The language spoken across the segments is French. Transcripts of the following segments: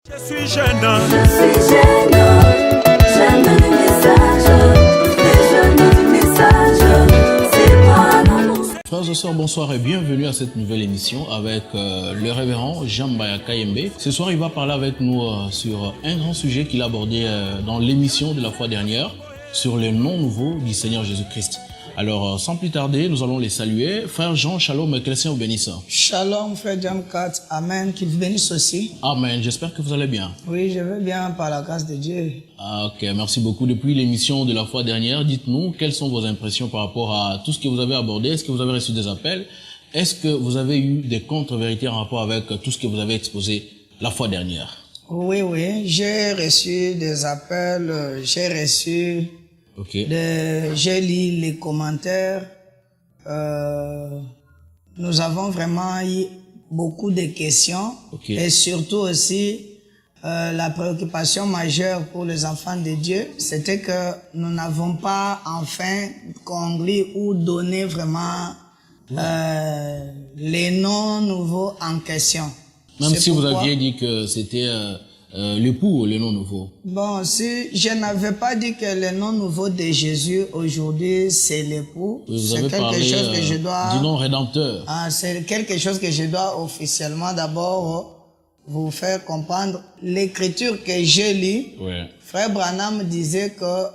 Je suis jeune, j'aime le message, c'est moi l'amour. Frères et sœurs, bonsoir et bienvenue à cette nouvelle émission avec le révérend Jean Mbaya Kayembe. Ce soir, il va parler avec nous sur un grand sujet qu'il a abordé dans l'émission de la fois dernière, sur le nom nouveau du Seigneur Jésus-Christ. Alors, sans plus tarder, nous allons les saluer. Frère Jean, shalom, que le Seigneur vous bénisse. Shalom, frère Jean 4, amen, qu'il vous bénisse aussi. Amen, j'espère que vous allez bien. Oui, je vais bien par la grâce de Dieu. Ok, merci beaucoup. Depuis l'émission de la fois dernière, dites-nous quelles sont vos impressions par rapport à tout ce que vous avez abordé. Est-ce que vous avez reçu des appels? Est-ce que vous avez eu des contre-vérités en rapport avec tout ce que vous avez exposé la fois dernière? Oui, j'ai reçu des appels, j'ai reçu... Okay. J'ai lu les commentaires. Nous avons vraiment eu beaucoup de questions. Okay. Et surtout aussi, la préoccupation majeure pour les enfants de Dieu, c'était que nous n'avons pas enfin conclu ou donné vraiment les noms nouveaux en question. Même si vous aviez dit que c'était... l'époux ou le nom nouveau? Bon, si je n'avais pas dit que le nom nouveau de Jésus aujourd'hui c'est l'époux, oui, c'est quelque chose que je dois... du nom rédempteur. C'est quelque chose que je dois officiellement d'abord vous faire comprendre. L'écriture que j'ai lue, Frère Branham disait que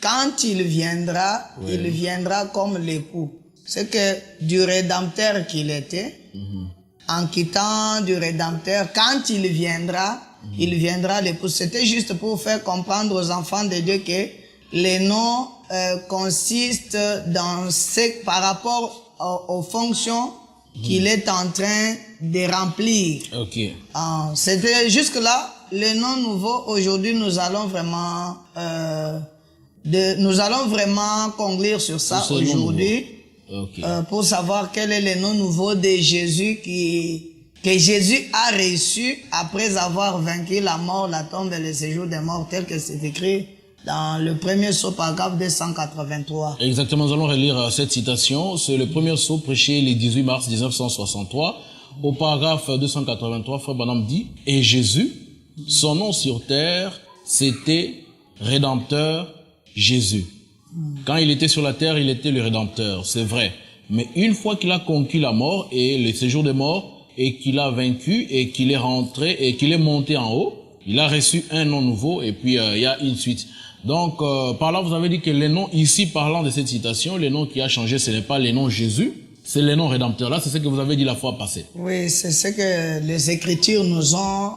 quand il viendra comme l'époux. C'est que du rédempteur qu'il était, en quittant du rédempteur, quand il viendra l'époux. C'était juste pour faire comprendre aux enfants de Dieu que les noms consistent dans par rapport aux fonctions qu'il est en train de remplir. Okay. C'était jusque-là, le nom nouveau. Aujourd'hui, nous allons vraiment conclure sur ça aujourd'hui. Okay. Pour savoir quel est le nom nouveau de Jésus que Jésus a reçu après avoir vaincu la mort, la tombe et le séjour des morts, tel que c'est écrit dans le premier sceau, paragraphe 283. Exactement, nous allons relire cette citation. C'est le premier sceau prêché le 18 mars 1963. Au paragraphe 283, Frère Branham dit « Et Jésus, son nom sur terre, c'était Rédempteur Jésus. » Quand il était sur la terre, il était le Rédempteur, c'est vrai. Mais une fois qu'il a conquis la mort et le séjour des morts, et qu'il a vaincu, et qu'il est rentré, et qu'il est monté en haut, il a reçu un nom nouveau, et puis il y a une suite. Donc, par là, vous avez dit que les noms, ici, parlant de cette citation, le nom qui a changé, ce n'est pas le nom Jésus, c'est le nom Rédempteur. Là, c'est ce que vous avez dit la fois passée. Oui, c'est ce que les Écritures nous ont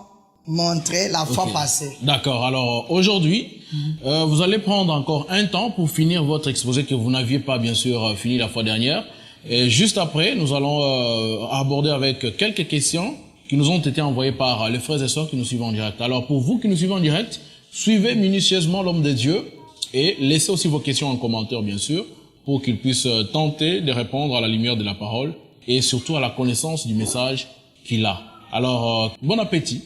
montré la fois passée. D'accord. Alors, aujourd'hui, vous allez prendre encore un temps pour finir votre exposé que vous n'aviez pas, bien sûr, fini la fois dernière. Et juste après, nous allons aborder avec quelques questions qui nous ont été envoyées par les frères et sœurs qui nous suivent en direct. Alors, pour vous qui nous suivez en direct, suivez minutieusement l'homme de Dieu et laissez aussi vos questions en commentaire, bien sûr, pour qu'il puisse tenter de répondre à la lumière de la parole et surtout à la connaissance du message qu'il a. Alors, bon appétit.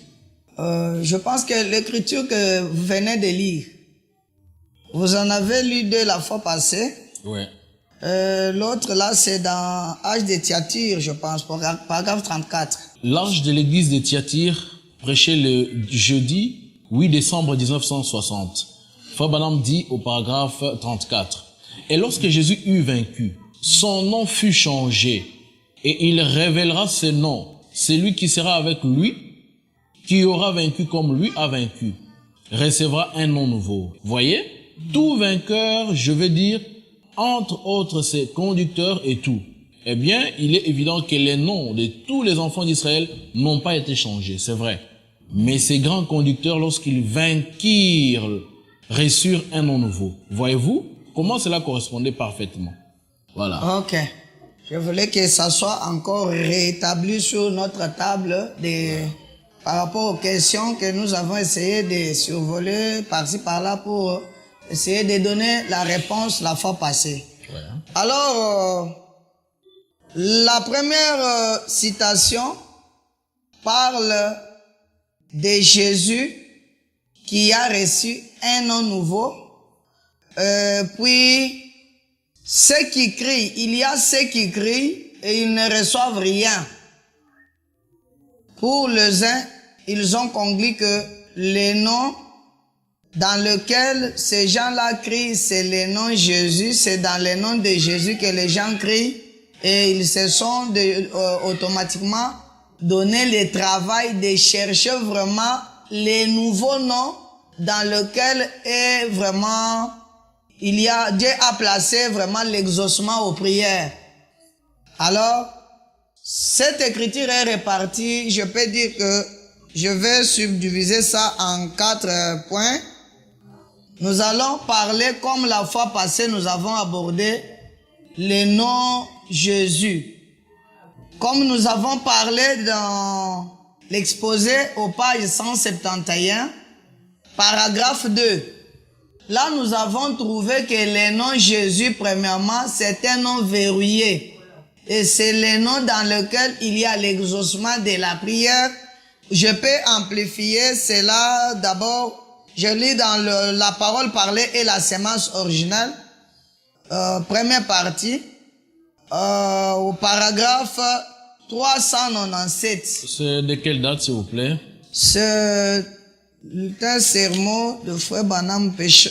Je pense que l'écriture que vous venez de lire, vous en avez lu deux la fois passée. Ouais. L'autre là c'est dans Âge de Thyatire, je pense, paragraphe 34. L'ange de l'église de Thyatire prêchait le jeudi 8 décembre 1960. Frère Branham dit au paragraphe 34. Et lorsque Jésus eut vaincu, son nom fut changé et il révélera ce nom, celui qui sera avec lui, qui aura vaincu comme lui a vaincu, recevra un nom nouveau. Voyez, tout vainqueur, je veux dire, entre autres ses conducteurs et tout. Eh bien, il est évident que les noms de tous les enfants d'Israël n'ont pas été changés, c'est vrai. Mais ces grands conducteurs, lorsqu'ils vainquirent, reçurent un nom nouveau. Voyez-vous comment cela correspondait parfaitement? Voilà. Ok. Je voulais que ça soit encore rétabli sur notre table par rapport aux questions que nous avons essayé de survoler par-ci par-là pour essayer de donner la réponse la fois passée. Ouais. Alors, la première citation parle de Jésus qui a reçu un nom nouveau. Puis, ceux qui crient, il y a ceux qui crient et ils ne reçoivent rien. Pour les uns, ils ont conclu que les noms dans lesquels ces gens-là crient, c'est les noms de Jésus, c'est dans les noms de Jésus que les gens crient, et ils se sont automatiquement donné le travail de chercher vraiment les nouveaux noms dans lesquels est vraiment, Dieu a placé vraiment l'exaucement aux prières. Alors, cette écriture est répartie, je peux dire que je vais subdiviser ça en 4 points. Nous allons parler, comme la fois passée, nous avons abordé le nom Jésus. Comme nous avons parlé dans l'exposé aux pages 171, paragraphe 2. Là, nous avons trouvé que le nom Jésus, premièrement, c'est un nom verrouillé. Et c'est le nom dans lequel il y a l'exaucement de la prière. Je peux amplifier cela d'abord. Je lis dans la parole parlée et la sémence originale. Première partie. Au paragraphe 397. C'est de quelle date, s'il vous plaît? C'est un sermon de Frère Branham prêché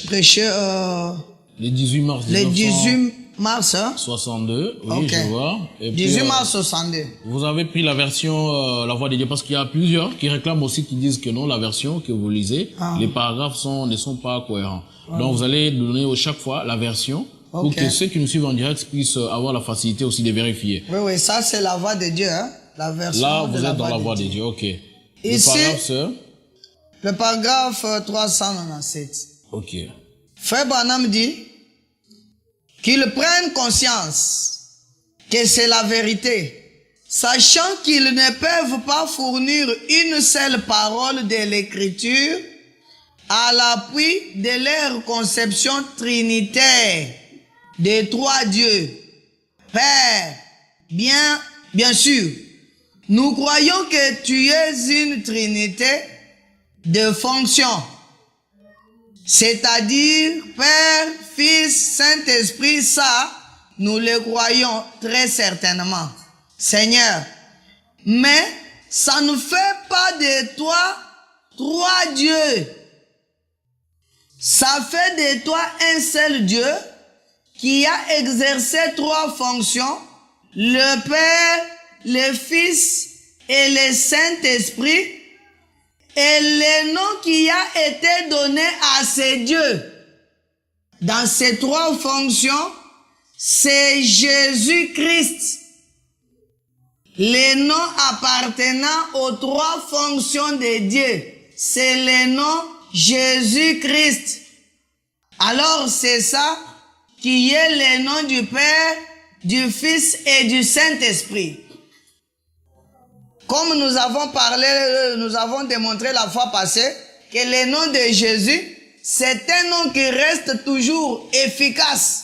le 18 mars. Le 18 mars, hein? 62, oui, Okay. je vois. Et 18 puis, mars 62. vous avez pris la version La Voix de Dieu, parce qu'il y a plusieurs qui réclament aussi, qui disent que non, la version que vous lisez, les paragraphes ne sont pas cohérents. Donc vous allez donner chaque fois la version pour que ceux qui nous suivent en direct puissent avoir la facilité aussi de vérifier. Oui, oui, ça c'est la Voix de Dieu, hein? La version Là, de vous la êtes dans la Voix de Dieu. Dieu, ok. Ici, le paragraphe, c'est... Le paragraphe 397. Ok. Frère Branham dit qu'ils prennent conscience que c'est la vérité, sachant qu'ils ne peuvent pas fournir une seule parole de l'écriture à l'appui de leur conception trinitaire des trois dieux. Père, bien sûr, nous croyons que tu es une trinité de fonctions, c'est-à-dire Père, Fils, Saint-Esprit, ça, nous le croyons très certainement, Seigneur. Mais ça ne fait pas de toi trois dieux. Ça fait de toi un seul Dieu qui a exercé trois fonctions, le Père, le Fils et le Saint-Esprit, et le nom qui a été donné à ces dieux dans ces trois fonctions, c'est Jésus-Christ. Les noms appartenant aux trois fonctions de Dieu, c'est le nom Jésus-Christ. Alors c'est ça qui est le nom du Père, du Fils et du Saint-Esprit. Comme nous avons parlé, nous avons démontré la fois passée que le nom de Jésus, c'est un nom qui reste toujours efficace.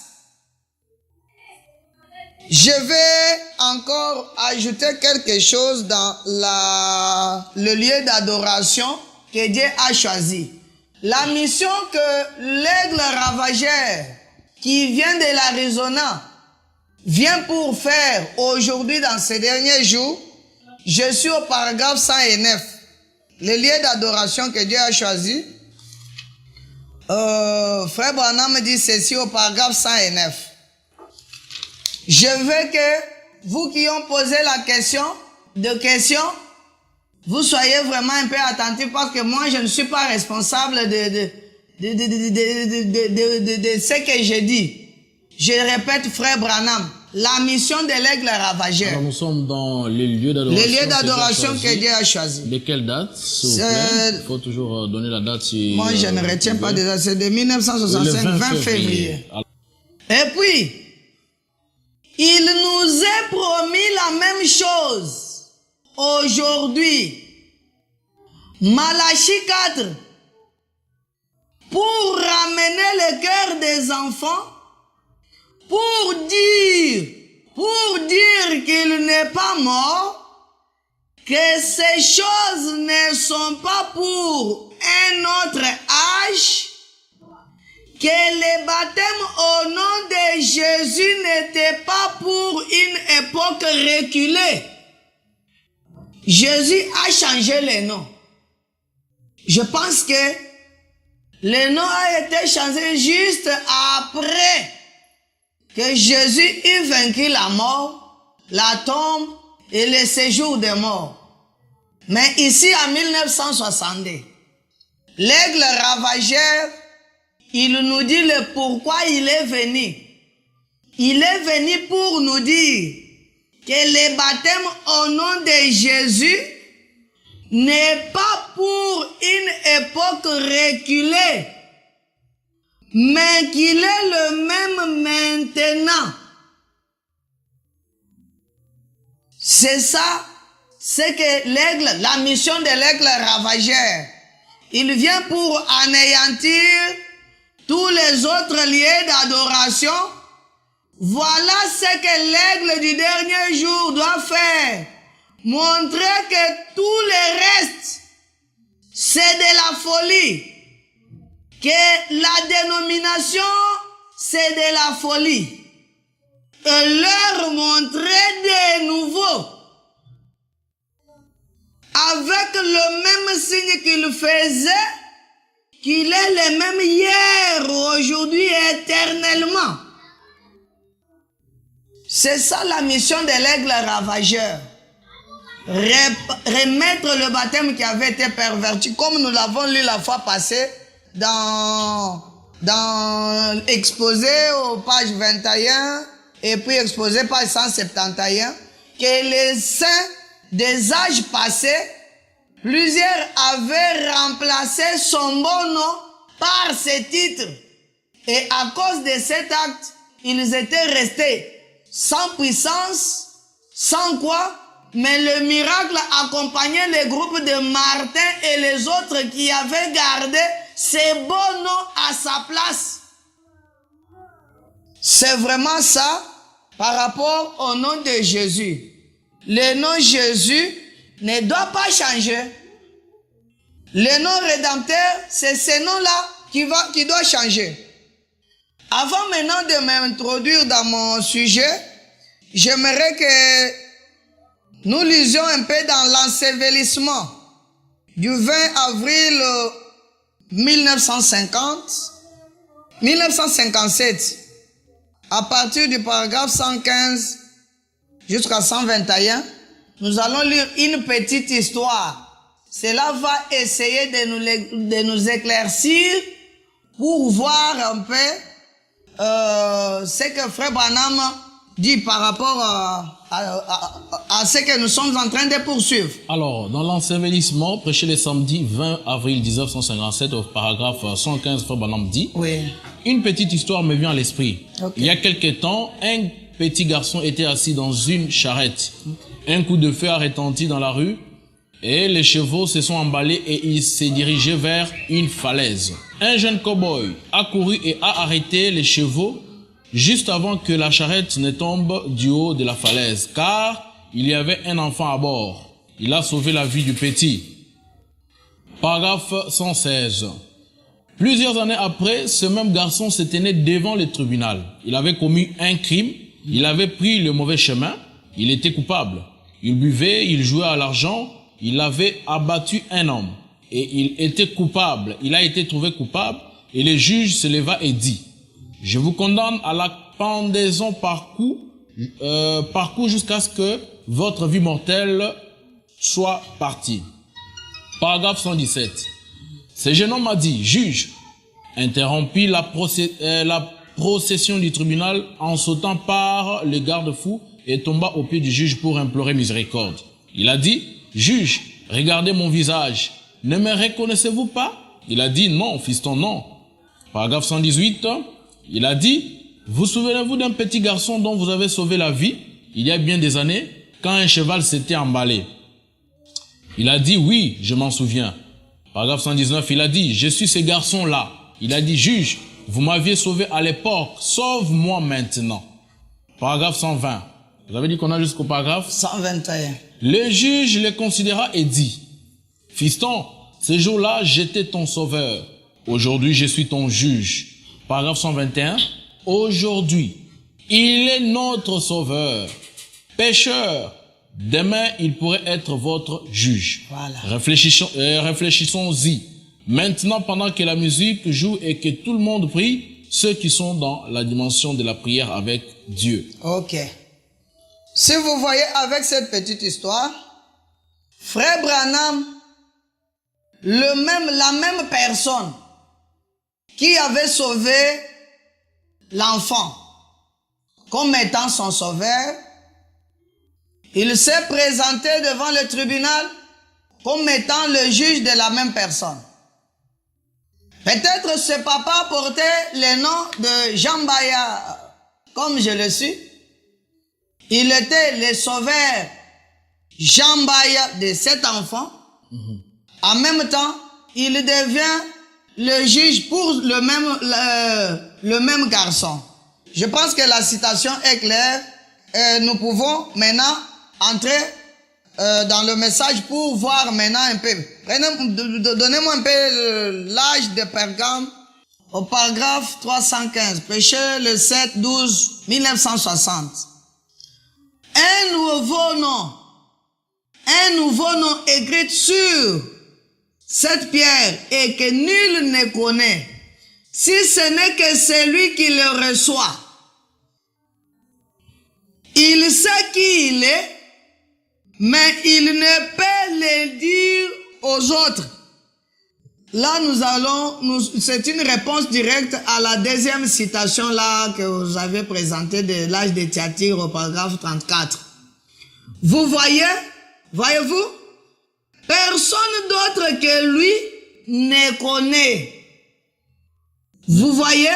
Je vais encore ajouter quelque chose dans le lieu d'adoration que Dieu a choisi. La mission que l'aigle ravageur qui vient de l'Arizona vient pour faire aujourd'hui dans ces derniers jours. Je suis au paragraphe 109. Le lieu d'adoration que Dieu a choisi. Frère Branham dit ceci au paragraphe 109. Je veux que vous qui ont posé la question, vous soyez vraiment un peu attentifs parce que moi je ne suis pas responsable de ce que je dis. Je répète, Frère Branham, la mission de l'aigle ravageur. Alors nous sommes dans les lieux d'adoration. Les lieux d'adoration que Dieu a choisi. De quelle date, s'il vous plaît? Il faut toujours donner la date. Si, moi, je ne retiens pas de date. C'est de 1965, 20 février. Et puis, il nous est promis la même chose aujourd'hui. Malachie 4. Pour ramener le cœur des enfants, pour dire qu'il n'est pas mort, que ces choses ne sont pas pour un autre âge, que le baptême au nom de Jésus n'était pas pour une époque reculée. Jésus a changé les noms. Je pense que le nom a été changé juste après que Jésus eut vaincu la mort, la tombe et le séjour des morts. Mais ici, en 1962, l'aigle ravageur, il nous dit le pourquoi il est venu. Il est venu pour nous dire que le baptême au nom de Jésus n'est pas pour une époque reculée, mais qu'il est le même maintenant. C'est ça, c'est que l'aigle, la mission de l'aigle ravageur, il vient pour anéantir tous les autres lieux d'adoration. Voilà ce que l'aigle du dernier jour doit faire. Montrer que tout le reste, c'est de la folie. Que la dénomination, c'est de la folie. Et leur montrer de nouveau, avec le même signe qu'il faisait, qu'il est le même hier, aujourd'hui et éternellement. C'est ça la mission de l'aigle ravageur. Remettre le baptême qui avait été perverti, comme nous l'avons lu la fois passée dans exposé aux pages 21 et puis exposé page 171, que les saints des âges passés, plusieurs avaient remplacé son bon nom par ce titre. Et à cause de cet acte, ils étaient restés sans puissance, sans quoi, mais le miracle accompagnait le groupe de Martin et les autres qui avaient gardé ces bons noms à sa place. C'est vraiment ça par rapport au nom de Jésus. Le nom Jésus ne doit pas changer. Le nom rédempteur, c'est ce nom-là qui doit changer. Avant maintenant de m'introduire dans mon sujet, j'aimerais que nous lisions un peu dans l'ensevelissement du 20 avril 1957, à partir du paragraphe 115 jusqu'à 121, nous allons lire une petite histoire. Cela va essayer de nous éclaircir pour voir un peu ce que Frère Branham dit par rapport à ce que nous sommes en train de poursuivre. Alors, dans l'ensevelissement, prêché le samedi 20 avril 1957, au paragraphe 115, Frère Branham dit, oui. Une petite histoire me vient à l'esprit. Okay. Il y a quelque temps, un petit garçon était assis dans une charrette. Un coup de feu a retenti dans la rue et les chevaux se sont emballés et il s'est dirigé vers une falaise. Un jeune cow-boy a couru et a arrêté les chevaux juste avant que la charrette ne tombe du haut de la falaise, car il y avait un enfant à bord. Il a sauvé la vie du petit. Paragraphe 116. Plusieurs années après, ce même garçon se tenait devant le tribunal. Il avait commis un crime, il avait pris le mauvais chemin, il était coupable. Il buvait, il jouait à l'argent, il avait abattu un homme. Et il était coupable, il a été trouvé coupable, et le juge se leva et dit, « Je vous condamne à la pendaison par coup jusqu'à ce que votre vie mortelle soit partie. » Paragraphe 117. Ce jeune homme a dit, « Juge, interrompit la procession du tribunal en sautant par le garde-fou et tomba aux pieds du juge pour implorer miséricorde. Il a dit, « Juge, regardez mon visage, ne me reconnaissez-vous pas ?» Il a dit, « Non, fiston, non. » Paragraphe 118. Il a dit, « Vous souvenez-vous d'un petit garçon dont vous avez sauvé la vie, il y a bien des années, quand un cheval s'était emballé ?» Il a dit, « Oui, je m'en souviens. » Paragraphe 119, il a dit, « Je suis ce garçon-là. » Il a dit, « Juge, vous m'aviez sauvé à l'époque, sauve-moi maintenant. » Paragraphe 120. Vous avez dit qu'on a jusqu'au paragraphe 121. Le juge le considéra et dit, « Fiston, ce jour-là, j'étais ton sauveur. Aujourd'hui, je suis ton juge. » Paragraphe 121. Aujourd'hui, il est notre sauveur. Pécheur, demain, il pourrait être votre juge. Voilà. Réfléchissons-y. Maintenant, pendant que la musique joue et que tout le monde prie, ceux qui sont dans la dimension de la prière avec Dieu. Ok. Si vous voyez avec cette petite histoire, Frère Branham, la même personne qui avait sauvé l'enfant comme étant son sauveur, il s'est présenté devant le tribunal comme étant le juge de la même personne. Peut-être ce papa portait le nom de Jean Baya, comme je le suis. Il était le sauveur Jean Baya de cet enfant. En même temps, il devient le juge pour le même garçon. Je pense que la citation est claire. Nous pouvons maintenant entrer dans le message pour voir maintenant un peu. Donnez-moi un peu l'âge de Pergame au paragraphe 315, Péché le 7-12-1960. Un nouveau nom écrit sur cette pierre et que nul ne connaît, si ce n'est que celui qui le reçoit. Il sait qui il est, mais il ne peut le dire aux autres. Là, c'est une réponse directe à la deuxième citation là que vous avez présentée de l'âge de Thyatire au paragraphe 34. Vous voyez-vous, personne d'autre que lui ne connaît. Vous voyez,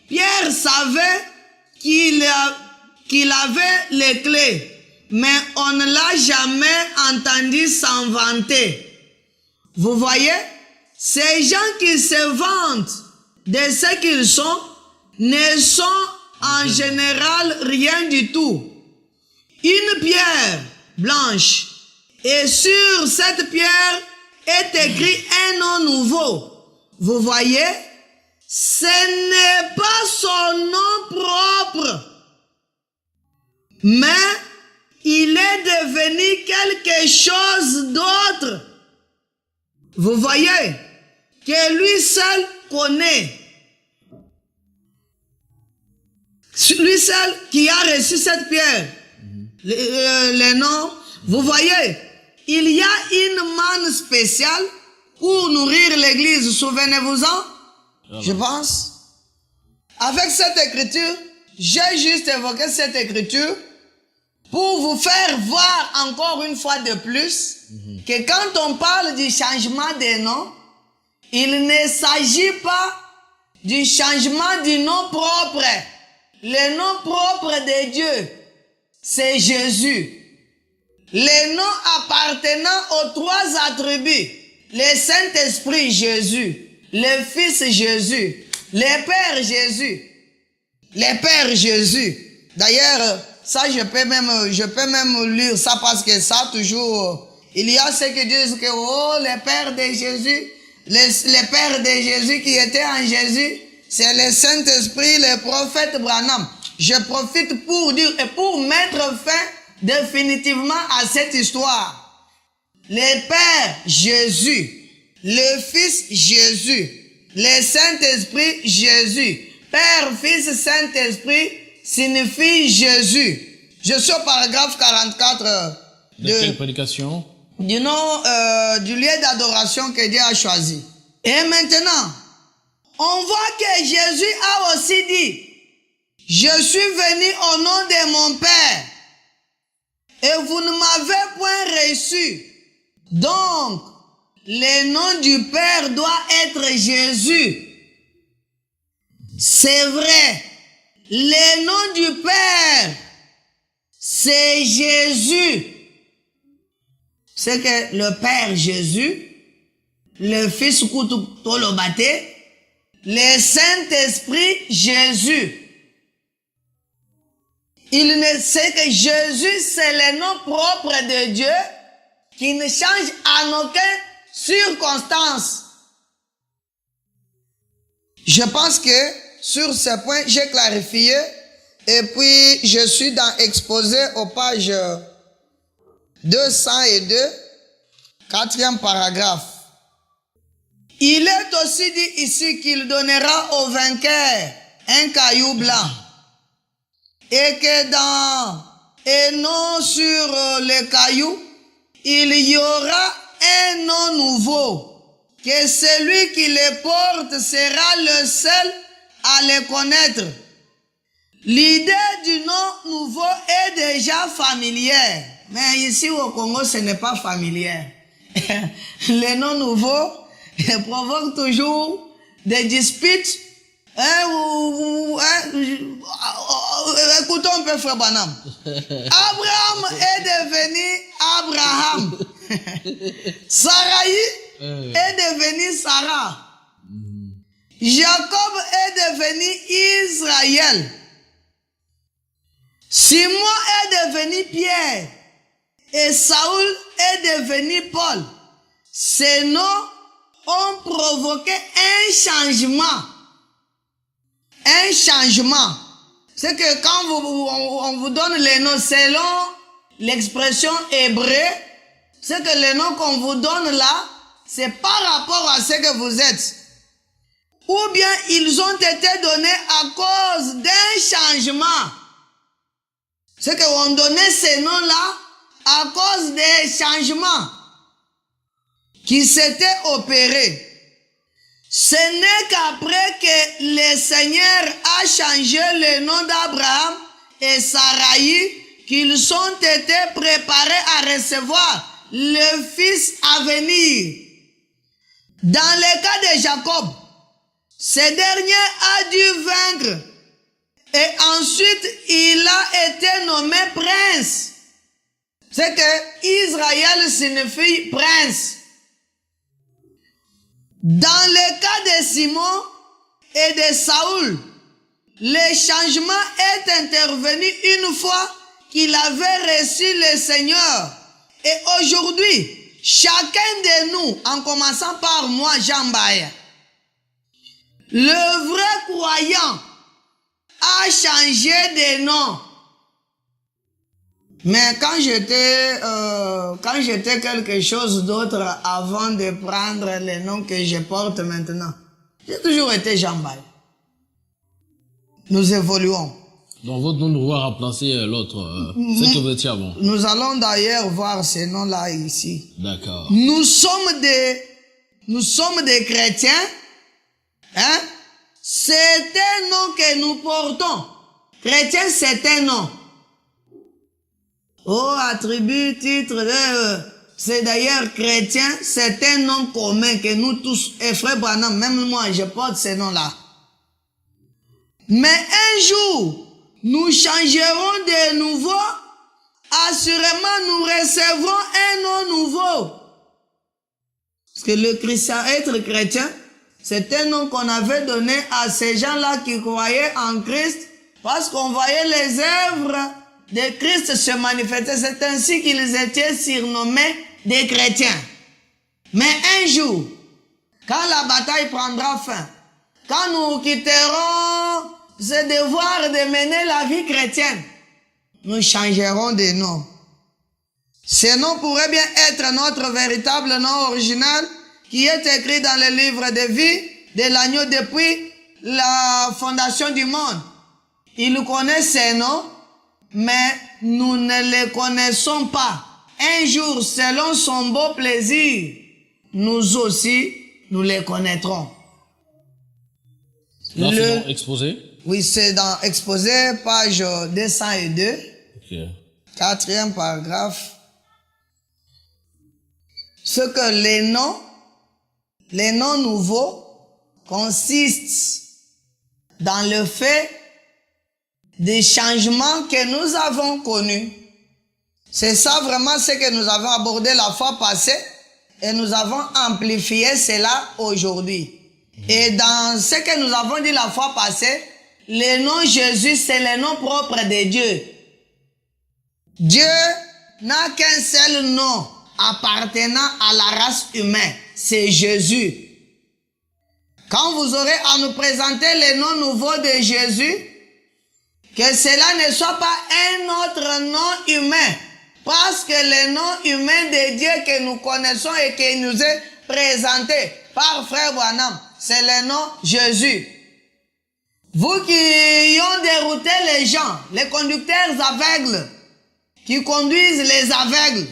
Pierre savait qu'il avait les clés, mais on ne l'a jamais entendu s'en vanter. Vous voyez, ces gens qui se vantent de ce qu'ils sont ne sont en général rien du tout. Une pierre blanche, et sur cette pierre est écrit un nom nouveau. Vous voyez, ce n'est pas son nom propre, mais il est devenu quelque chose d'autre. Vous voyez, que lui seul connaît. Lui seul qui a reçu cette pierre. Le nom, vous voyez, il y a une manne spéciale pour nourrir l'église, souvenez-vous-en, je pense. Avec cette écriture, j'ai juste évoqué cette écriture pour vous faire voir encore une fois de plus que quand on parle du changement des noms, il ne s'agit pas du changement du nom propre. Le nom propre de Dieu, c'est Jésus. Les noms appartenant aux trois attributs, le Saint-Esprit Jésus, le Fils Jésus, le Père Jésus, le Père Jésus. D'ailleurs, ça je peux même lire ça parce que ça toujours, il y a ceux qui disent que le Père de Jésus, le Père de Jésus qui était en Jésus, c'est le Saint-Esprit, le prophète Branham. Je profite pour dire et pour mettre fin définitivement à cette histoire. Le Père Jésus, le Fils Jésus, le Saint-Esprit Jésus, Père, Fils, Saint-Esprit signifie Jésus. Je suis au paragraphe 44 de quelle prédication? Du nom du lieu d'adoration que Dieu a choisi. Et maintenant, on voit que Jésus a aussi dit, je suis venu au nom de mon Père et vous ne m'avez point reçu. Donc, le nom du Père doit être Jésus. C'est vrai. Le nom du Père, c'est Jésus. C'est que le Père Jésus, le Fils Tolobate, le Saint-Esprit Jésus. Il ne sait que Jésus, c'est le nom propre de Dieu qui ne change en aucune circonstance. Je pense que sur ce point, j'ai clarifié et puis je suis dans exposé aux pages 202, quatrième paragraphe. Il est aussi dit ici qu'il donnera au vainqueur un caillou blanc. Et que non sur le caillou, il y aura un nom nouveau. Que celui qui le porte sera le seul à le connaître. L'idée du nom nouveau est déjà familière. Mais ici au Congo, ce n'est pas familier. Les noms nouveaux provoquent toujours des disputes. Écoutons un peu Frère Branham. Abraham est devenu Abraham. Sarai est devenu Sarah. Jacob est devenu Israël. Simon est devenu Pierre. Et Saoul est devenu Paul. Ces noms ont provoqué un changement. Un changement. C'est que quand on vous donne les noms selon l'expression hébreu, c'est que les noms qu'on vous donne là, c'est par rapport à ce que vous êtes. Ou bien ils ont été donnés à cause d'un changement. C'est qu'on donnait ces noms-là à cause des changements qui s'étaient opérés. Ce n'est qu'après que le Seigneur a changé le nom d'Abraham et Sarai qu'ils ont été préparés à recevoir le fils à venir. Dans le cas de Jacob, ce dernier a dû vaincre et ensuite il a été nommé prince. C'est que Israël signifie prince. Dans le cas de Simon et de Saoul, le changement est intervenu une fois qu'il avait reçu le Seigneur. Et aujourd'hui, chacun de nous, en commençant par moi, Jean Baye, le vrai croyant a changé de nom. Mais quand j'étais quelque chose d'autre avant de prendre le nom que je porte maintenant, j'ai toujours été Jean Baye. Nous évoluons. Donc votre nom nous va remplacer l'autre, ce que vous étiez avant. Nous allons d'ailleurs voir ces noms-là ici. D'accord. Nous sommes des chrétiens. Hein? C'est un nom que nous portons. Chrétien, c'est un nom. Oh, attribut, titre, c'est d'ailleurs chrétien, c'est un nom commun que nous tous, et Frère Branham, même moi, je porte ce nom-là. Mais un jour, nous changerons de nouveau, assurément nous recevrons un nom nouveau. Parce que le Christian, être chrétien, c'est un nom qu'on avait donné à ces gens-là qui croyaient en Christ, parce qu'on voyait les œuvres de Christ se manifester. C'est ainsi qu'ils étaient surnommés des chrétiens. Mais un jour, quand la bataille prendra fin, quand nous quitterons ce devoir de mener la vie chrétienne, nous changerons de nom. Ce nom pourrait bien être notre véritable nom original qui est écrit dans le livre de vie de l'agneau depuis la fondation du monde. Il connaît ces noms, mais nous ne les connaissons pas. Un jour, selon son beau plaisir, nous aussi, nous les connaîtrons. Là, c'est dans Exposé? Oui, c'est dans Exposé, page 202. Ok. 4e paragraphe. Ce que les noms nouveaux consistent dans le fait des changements que nous avons connus. C'est ça vraiment ce que nous avons abordé la fois passée et nous avons amplifié cela aujourd'hui. Et dans ce que nous avons dit la fois passée, le nom Jésus, c'est le nom propre de Dieu. Dieu n'a qu'un seul nom appartenant à la race humaine, c'est Jésus. Quand vous aurez à nous présenter le nom nouveau de Jésus, que cela ne soit pas un autre nom humain, parce que le nom humain de Dieu que nous connaissons et qui nous est présenté par Frère Branham, c'est le nom Jésus. Vous qui ont dérouté les gens, les conducteurs aveugles, qui conduisent les aveugles,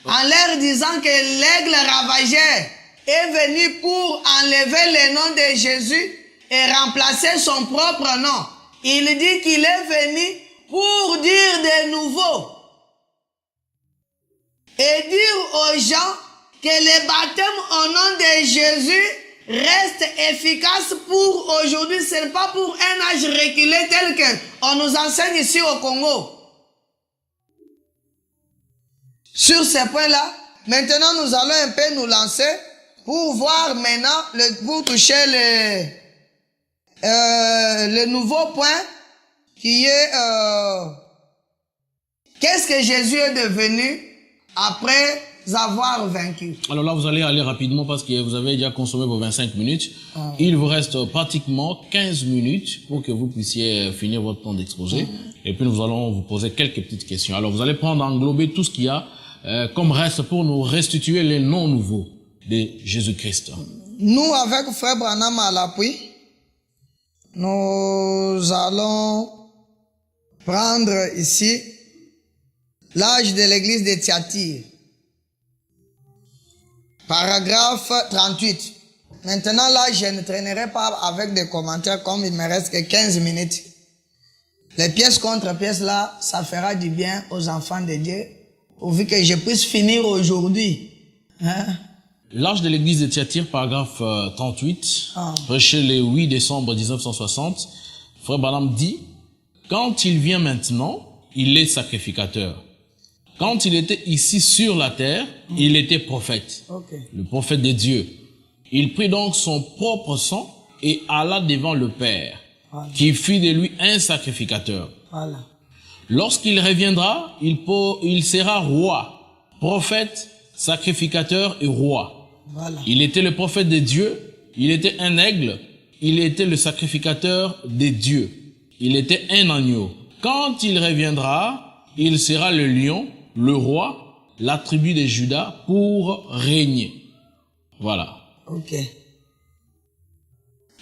en leur disant que l'aigle ravageur est venu pour enlever le nom de Jésus et remplacer son propre nom. Il dit qu'il est venu pour dire de nouveau et dire aux gens que le baptême au nom de Jésus reste efficace pour aujourd'hui. Ce n'est pas pour un âge reculé tel qu'on nous enseigne ici au Congo. Sur ces points-là, maintenant nous allons un peu nous lancer pour voir maintenant, pour toucher le nouveau point qui est qu'est-ce que Jésus est devenu après avoir vaincu. Alors là, vous allez aller rapidement parce que vous avez déjà consommé vos 25 minutes. Il vous reste pratiquement 15 minutes pour que vous puissiez finir votre temps d'exposé. Et puis nous allons vous poser quelques petites questions. Alors vous allez prendre, englober tout ce qu'il y a comme reste pour nous restituer les noms nouveaux de Jésus-Christ. Nous, avec Frère Branham à l'appui, nous allons prendre ici l'âge de l'église de Thyatire. Paragraphe 38. Maintenant, là, je ne traînerai pas avec des commentaires comme il me reste que 15 minutes. Les pièces contre pièces, là, ça fera du bien aux enfants de Dieu, pourvu que je puisse finir aujourd'hui. Hein? L'âge de l'église de Thyatire, paragraphe 38, prêché le 8 décembre 1960, Frère Branham dit, quand il vient maintenant, il est sacrificateur. Quand il était ici sur la terre, il était prophète, le prophète de Dieu. Il prit donc son propre sang et alla devant le Père, qui fit de lui un sacrificateur. Voilà. Lorsqu'il reviendra, il sera roi, prophète, sacrificateur et roi. Voilà. Il était le prophète de Dieu, il était un aigle, il était le sacrificateur de Dieu. Il était un agneau. Quand il reviendra, il sera le lion, le roi, la tribu de Juda pour régner. Voilà. Ok.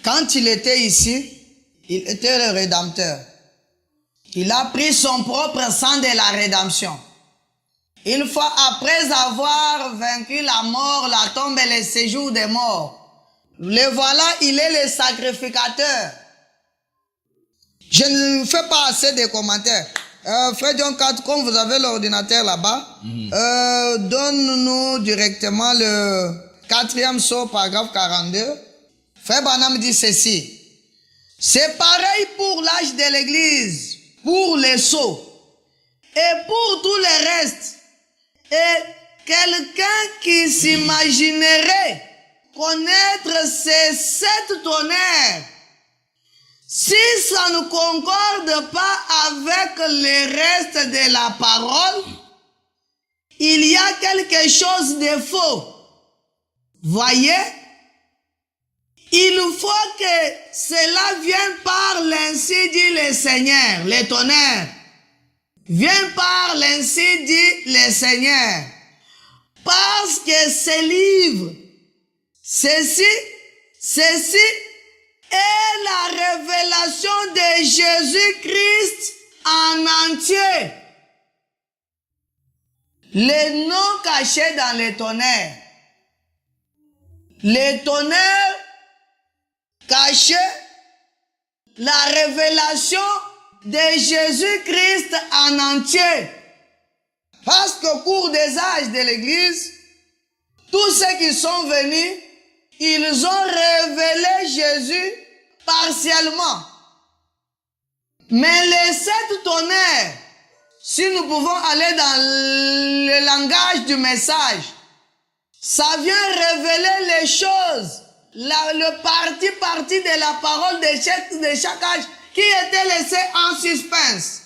Quand il était ici, il était le Rédempteur. Il a pris son propre sang de la rédemption. Une fois après avoir vaincu la mort, la tombe et le séjour des morts, le voilà, il est le sacrificateur. Je ne fais pas assez de commentaires. Frère John 4, comme vous avez l'ordinateur là-bas, donne-nous directement le 4e sceau, paragraphe 42. Frère Branham dit ceci. C'est pareil pour l'âge de l'église, pour les sceaux et pour tout le reste. Et quelqu'un qui s'imaginerait connaître ces 7 tonnerres, si ça ne concorde pas avec le reste de la parole, il y a quelque chose de faux. Voyez? Il faut que cela vienne par l'ainsi dit le Seigneur, les tonnerres. Viens par l'ainsi dit le Seigneur. Parce que ce livre, ceci est la révélation de Jésus-Christ en entier. Les noms cachés dans les tonnerres. Les tonnerres cachés, la révélation de Jésus-Christ en entier. Parce qu'au cours des âges de l'Église, tous ceux qui sont venus, ils ont révélé Jésus partiellement. Mais les 7 tonnerres, si nous pouvons aller dans le langage du message, ça vient révéler les choses, le parti de la parole de chaque âge qui était laissé en suspense.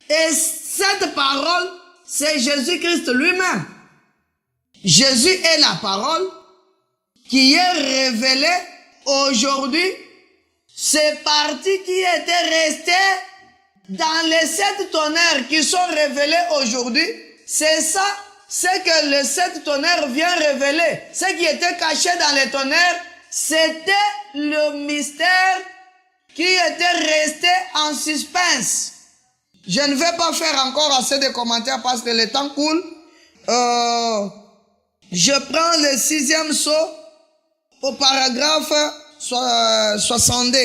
Et cette parole, c'est Jésus-Christ lui-même. Jésus est la parole qui est révélée aujourd'hui. Ces parties qui étaient restées dans les 7 tonnerres qui sont révélés aujourd'hui, c'est ça c'est que le sept tonnerres vient révéler. Ce qui était caché dans les tonnerres, c'était le mystère qui était resté en suspense. Je ne vais pas faire encore assez de commentaires parce que le temps coule. Je prends le 6e sceau au paragraphe 62.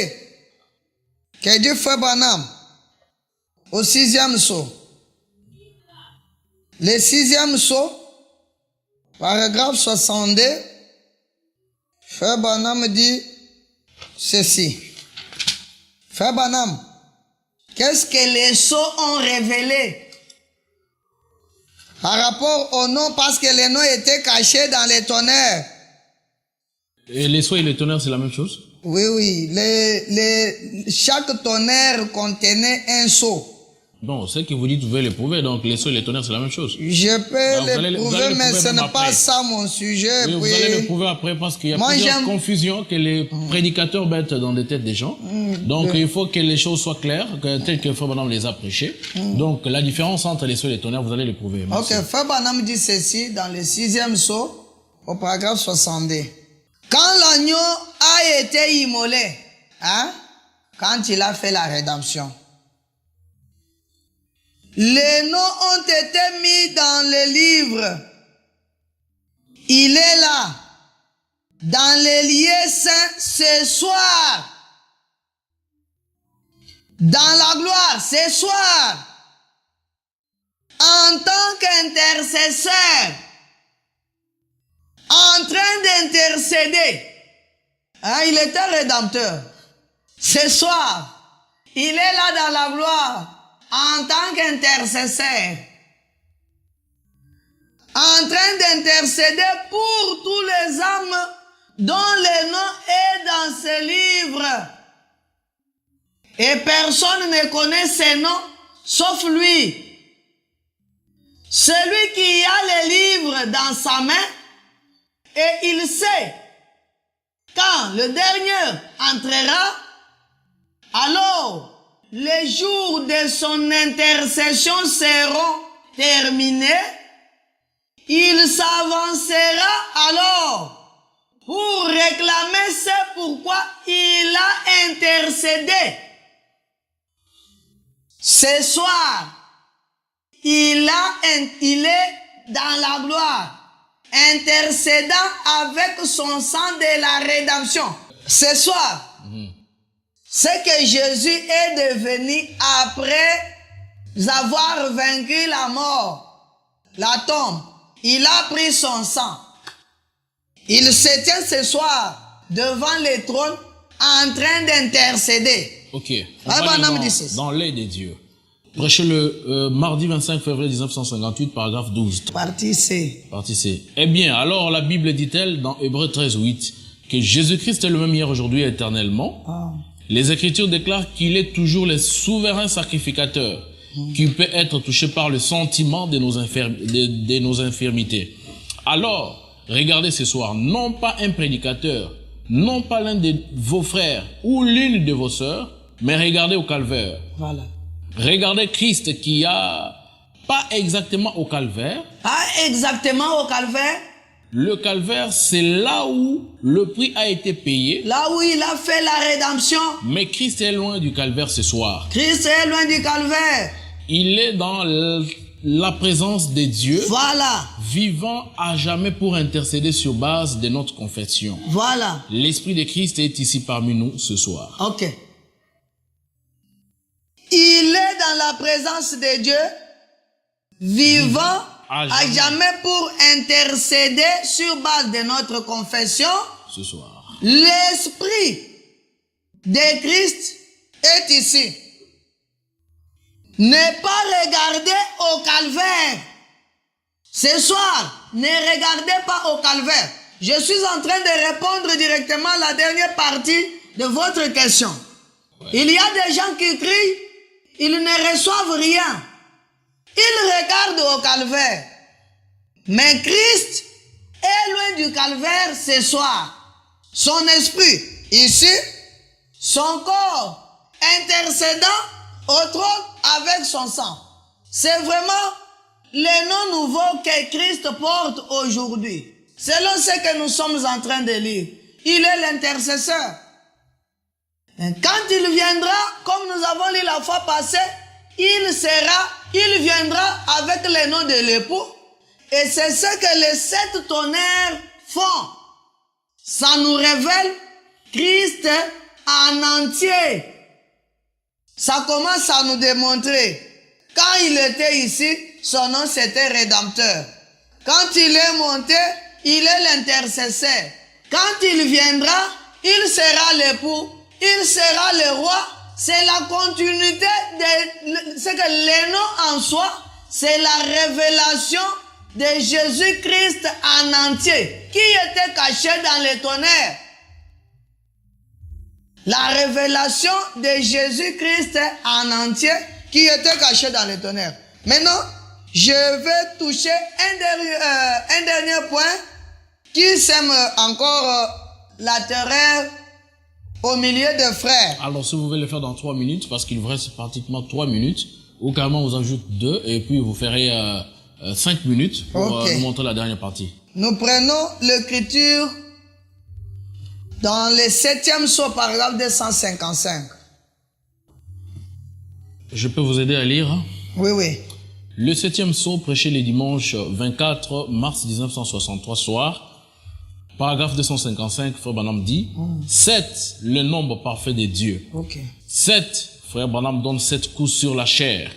Que dit Frère Branham au 6e sceau. Le 6e sceau, paragraphe 62, Frère Branham dit ceci. Frère Branham, qu'est-ce que les sceaux ont révélé par rapport au nom, parce que les noms étaient cachés dans les tonnerres? Et les sceaux et les tonnerres, c'est la même chose? Oui, oui. Chaque tonnerre contenait un sceau. Bon, ce que vous dites, vous pouvez le prouver. Donc, les sceaux et les tonnerres, c'est la même chose. Je peux le prouver, mais ce n'est pas après. ça mon sujet. Oui, vous allez le prouver après parce qu'il y a plusieurs confusions que les prédicateurs mettent dans les têtes des gens. Donc, il faut que les choses soient claires, telles que Frère Branham les a prêchées. Donc, la différence entre les sceaux et les tonnerres, vous allez le prouver. Merci. Ok, Frère Branham dit ceci dans le 6e sceau, au paragraphe 62. Quand l'agneau a été immolé, quand il a fait la rédemption, les noms ont été mis dans le livre. Il est là, dans les lieux saints ce soir. Dans la gloire ce soir. En tant qu'intercesseur. En train d'intercéder. Il était rédempteur. Ce soir, il est là dans la gloire. En tant qu'intercesseur, en train d'intercéder pour tous les âmes dont le nom est dans ce livre. Et personne ne connaît ces noms sauf lui. Celui qui a le livre dans sa main, et il sait, quand le dernier entrera, alors les jours de son intercession seront terminés. Il s'avancera alors pour réclamer ce pourquoi il a intercédé. Ce soir, il est dans la gloire, intercédant avec son sang de la rédemption. Ce soir, ce que Jésus est devenu après avoir vaincu la mort, la tombe, il a pris son sang. Il se tient ce soir devant le trône en train d'intercéder. Ok. Dans l'œil de Dieu. Prêchez le mardi 25 février 1958, paragraphe 12. Partie C. Partie C. Eh bien, alors la Bible dit-elle dans Hébreux 13, 8 que Jésus-Christ est le même hier, aujourd'hui et éternellement. Les Écritures déclarent qu'il est toujours le souverain sacrificateur qui peut être touché par le sentiment de nos infirmités. Alors, regardez ce soir, non pas un prédicateur, non pas l'un de vos frères ou l'une de vos sœurs, mais regardez au calvaire. Voilà. Regardez Christ qui a pas exactement au calvaire. Pas exactement au calvaire. Le calvaire, c'est là où le prix a été payé. Là où il a fait la rédemption. Mais Christ est loin du calvaire ce soir. Christ est loin du calvaire. Il est dans la présence de Dieu. Voilà. Vivant à jamais pour intercéder sur base de notre confession. Voilà. L'Esprit de Christ est ici parmi nous ce soir. Ok. Il est dans la présence de Dieu, vivant à jamais pour intercéder sur base de notre confession. Ce soir. L'Esprit de Christ est ici. Ne pas regarder au calvaire. Ce soir, ne regardez pas au calvaire. Je suis en train de répondre directement à la dernière partie de votre question. Ouais. Il y a des gens qui crient, ils ne reçoivent rien. Ils regardent au calvaire. Mais Christ est loin du calvaire ce soir. Son esprit, ici, son corps, intercédant au trône avec son sang. C'est vraiment les noms nouveaux que Christ porte aujourd'hui, selon ce que nous sommes en train de lire, il est l'intercesseur. Quand il viendra, comme nous avons lu la fois passée, il viendra avec les noms de l'époux. Et c'est ce que les 7 tonnerres font. Ça nous révèle Christ en entier. Ça commence à nous démontrer. Quand il était ici, son nom c'était Rédempteur. Quand il est monté, il est l'intercesseur. Quand il viendra, il sera l'époux, il sera le roi. C'est la continuité de ce que les noms en soi, c'est la révélation de Jésus-Christ en entier, qui était caché dans les tonnerres. La révélation de Jésus-Christ en entier, qui était caché dans les tonnerres. Maintenant, je vais toucher un dernier point qui sème encore la terreur au milieu des frères. Alors, si vous voulez le faire dans 3 minutes, parce qu'il vous reste pratiquement 3 minutes, ou carrément vous ajoute 2, et puis vous ferez 5 minutes pour nous montrer la dernière partie. Nous prenons l'écriture dans le 7e psaume, paragraphe 255. Je peux vous aider à lire? Oui, oui. Le 7e psaume prêché le dimanche 24 mars 1963 soir, paragraphe 255, Frère Branham dit, 7, le nombre parfait de Dieu. 7, Frère Branham donne 7 coups sur la chair.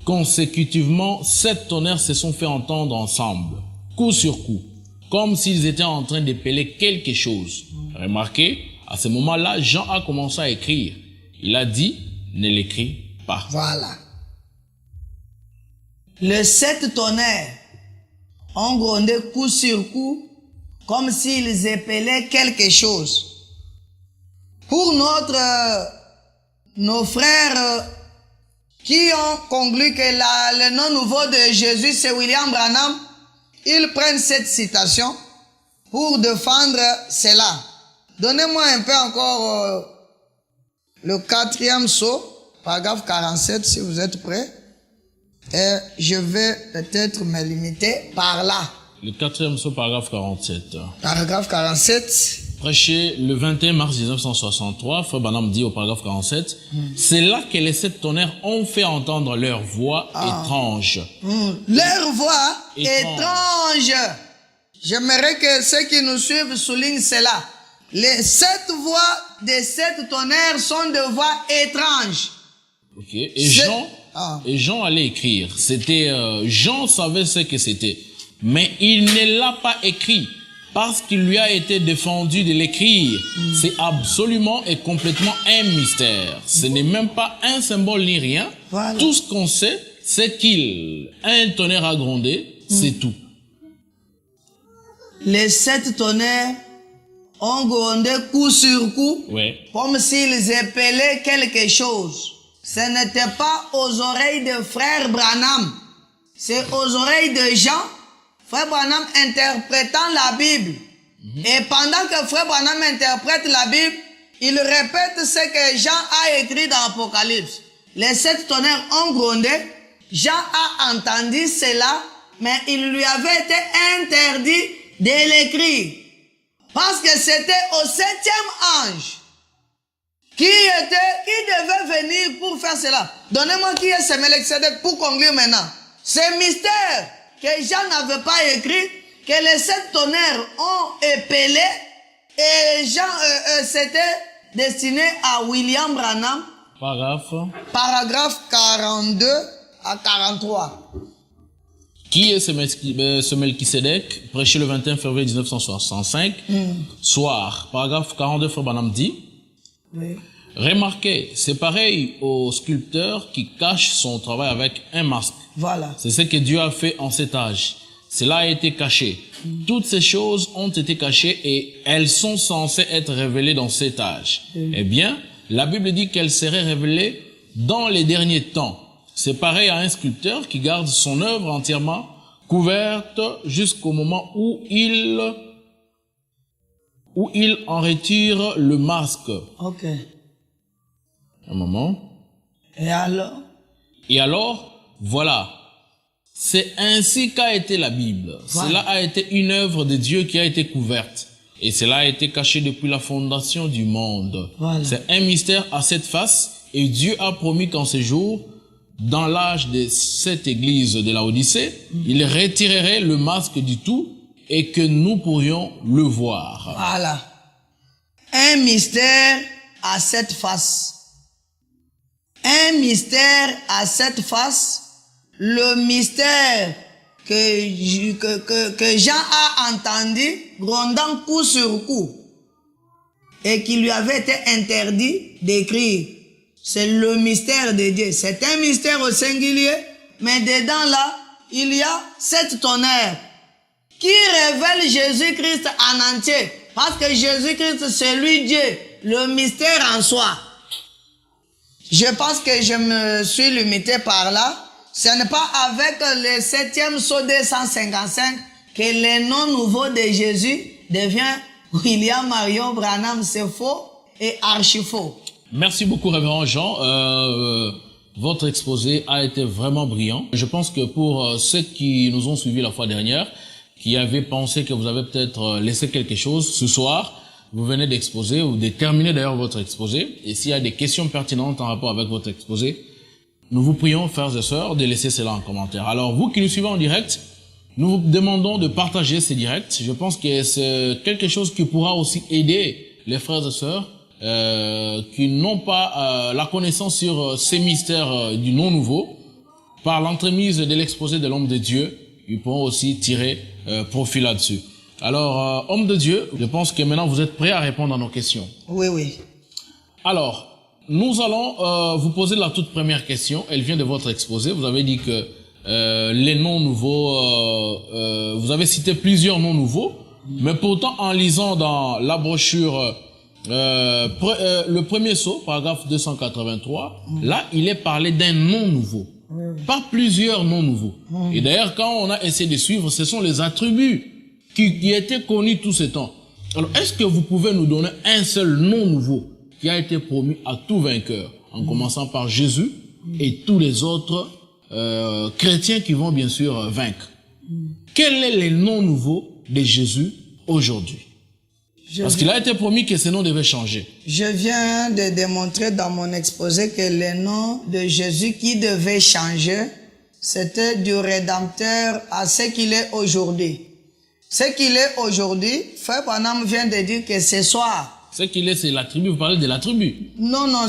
Consécutivement, 7 tonnerres se sont fait entendre ensemble, coup sur coup, comme s'ils étaient en train d'épeler quelque chose. Remarquez, à ce moment-là, Jean a commencé à écrire. Il a dit, ne l'écris pas. Voilà. Les 7 tonnerres ont grondé coup sur coup, comme s'ils épelaient quelque chose. Pour nos frères qui ont conclu que le nom nouveau de Jésus, c'est William Branham, ils prennent cette citation pour défendre cela. Donnez-moi un peu encore le 4e psaume, paragraphe 47, si vous êtes prêts. Et je vais peut-être me limiter par là. Le 4e psaume, paragraphe 47. Paragraphe 47. Prêché le 21 mars 1963, Frère Branham dit au paragraphe 47, c'est là que les 7 tonnerres ont fait entendre leur voix étrange. Leur voix étrange. J'aimerais que ceux qui nous suivent soulignent cela. Les 7 voix des 7 tonnerres sont de voix étranges. Ok. Et Jean allait écrire. Jean savait ce que c'était. Mais il ne l'a pas écrit parce qu'il lui a été défendu de l'écrire. C'est absolument et complètement un mystère. Ce n'est même pas un symbole ni rien. Voilà. Tout ce qu'on sait, c'est qu'il a un tonnerre à gronder, c'est tout. Les 7 tonnerres ont grondé coup sur coup, comme s'ils épelaient quelque chose. Ce n'était pas aux oreilles de Frère Branham, c'est aux oreilles de Jean, Frère Branham interprétant la Bible. Et pendant que Frère Branham interprète la Bible, il répète ce que Jean a écrit dans l'Apocalypse. Les 7 tonnerres ont grondé, Jean a entendu cela, mais il lui avait été interdit de l'écrire. Parce que c'était au 7e ange qui devait venir pour faire cela. Donnez-moi qui est ce Melchizedek pour conclure maintenant. Ce mystère que Jean n'avait pas écrit, que les 7 tonnerres ont épelé, et Jean c'était destiné à William Branham. Paragraphe 42 à 43. Qui est ce Melchizedek, prêché le 21 février 1965, soir, paragraphe 42, Frère Branham dit, remarquez, c'est pareil au sculpteur qui cache son travail avec un masque. Voilà. C'est ce que Dieu a fait en cet âge. Cela a été caché. Toutes ces choses ont été cachées et elles sont censées être révélées dans cet âge. Eh bien, la Bible dit qu'elles seraient révélées dans les derniers temps. C'est pareil à un sculpteur qui garde son œuvre entièrement couverte jusqu'au moment où il en retire le masque. Ok. Un moment. Et alors? Et alors, voilà. C'est ainsi qu'a été la Bible. Voilà. Cela a été une œuvre de Dieu qui a été couverte. Et cela a été caché depuis la fondation du monde. Voilà. C'est un mystère à cette face. Et Dieu a promis qu'en ces jours, dans l'âge de cette église de la Odyssée, il retirerait le masque du tout et que nous pourrions le voir. Voilà. Un mystère à cette face. Un mystère à cette face. Le mystère que Jean a entendu grondant coup sur coup et qui lui avait été interdit d'écrire. C'est le mystère de Dieu. C'est un mystère au singulier, mais dedans là, il y a 7 tonnerres qui révèlent Jésus-Christ en entier. Parce que Jésus-Christ, c'est lui Dieu, le mystère en soi. Je pense que je me suis limité par là. Ce n'est pas avec le 7e saut 255 que le nom nouveau de Jésus devient William Marion Branham. C'est faux et archi faux. Merci beaucoup, Révérend Jean. Votre exposé a été vraiment brillant. Je pense que pour ceux qui nous ont suivis la fois dernière, qui avaient pensé que vous avez peut-être laissé quelque chose, ce soir, vous venez d'exposer ou de terminer d'ailleurs votre exposé. Et s'il y a des questions pertinentes en rapport avec votre exposé, nous vous prions, frères et sœurs, de laisser cela en commentaire. Alors, vous qui nous suivez en direct, nous vous demandons de partager ces directs. Je pense que c'est quelque chose qui pourra aussi aider les frères et sœurs qui n'ont pas la connaissance sur ces mystères du nom nouveau. Par l'entremise de l'exposé de l'homme de Dieu, ils pourront aussi tirer profit là-dessus. Alors, homme de Dieu, je pense que maintenant vous êtes prêts à répondre à nos questions. Oui, oui. Alors, nous allons vous poser la toute première question. Elle vient de votre exposé. Vous avez dit que les noms nouveaux, vous avez cité plusieurs noms nouveaux, mais pourtant en lisant dans la brochure le premier saut, paragraphe 283, là il est parlé d'un nom nouveau, pas plusieurs noms nouveaux. Et d'ailleurs quand on a essayé de suivre, ce sont les attributs qui étaient connus tout ce temps. Alors est-ce que vous pouvez nous donner un seul nom nouveau qui a été promis à tout vainqueur, en commençant par Jésus et tous les autres chrétiens qui vont bien sûr vaincre? Quel est le nom nouveau de Jésus aujourd'hui? Parce qu'il a été promis que ce nom devait changer. Je viens de démontrer dans mon exposé que le nom de Jésus qui devait changer, c'était du Rédempteur à ce qu'il est aujourd'hui. Ce qu'il est aujourd'hui, Frère Branham vient de dire que ce soir. Ce qu'il est, c'est la tribu. Vous parlez de la tribu. Non, non,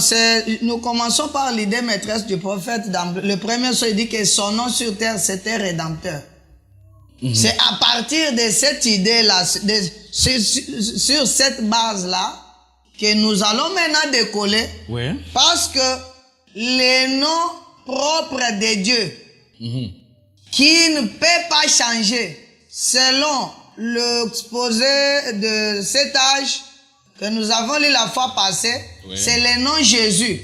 nous commençons par l'idée maîtresse du prophète. Dans le premier son, il dit que son nom sur terre, c'était Rédempteur. C'est à partir de cette idée-là, sur cette base-là, que nous allons maintenant décoller. Ouais. Parce que les noms propres de Dieu, qui ne peut pas changer selon l'exposé de cet âge que nous avons lu la fois passée, c'est le nom Jésus.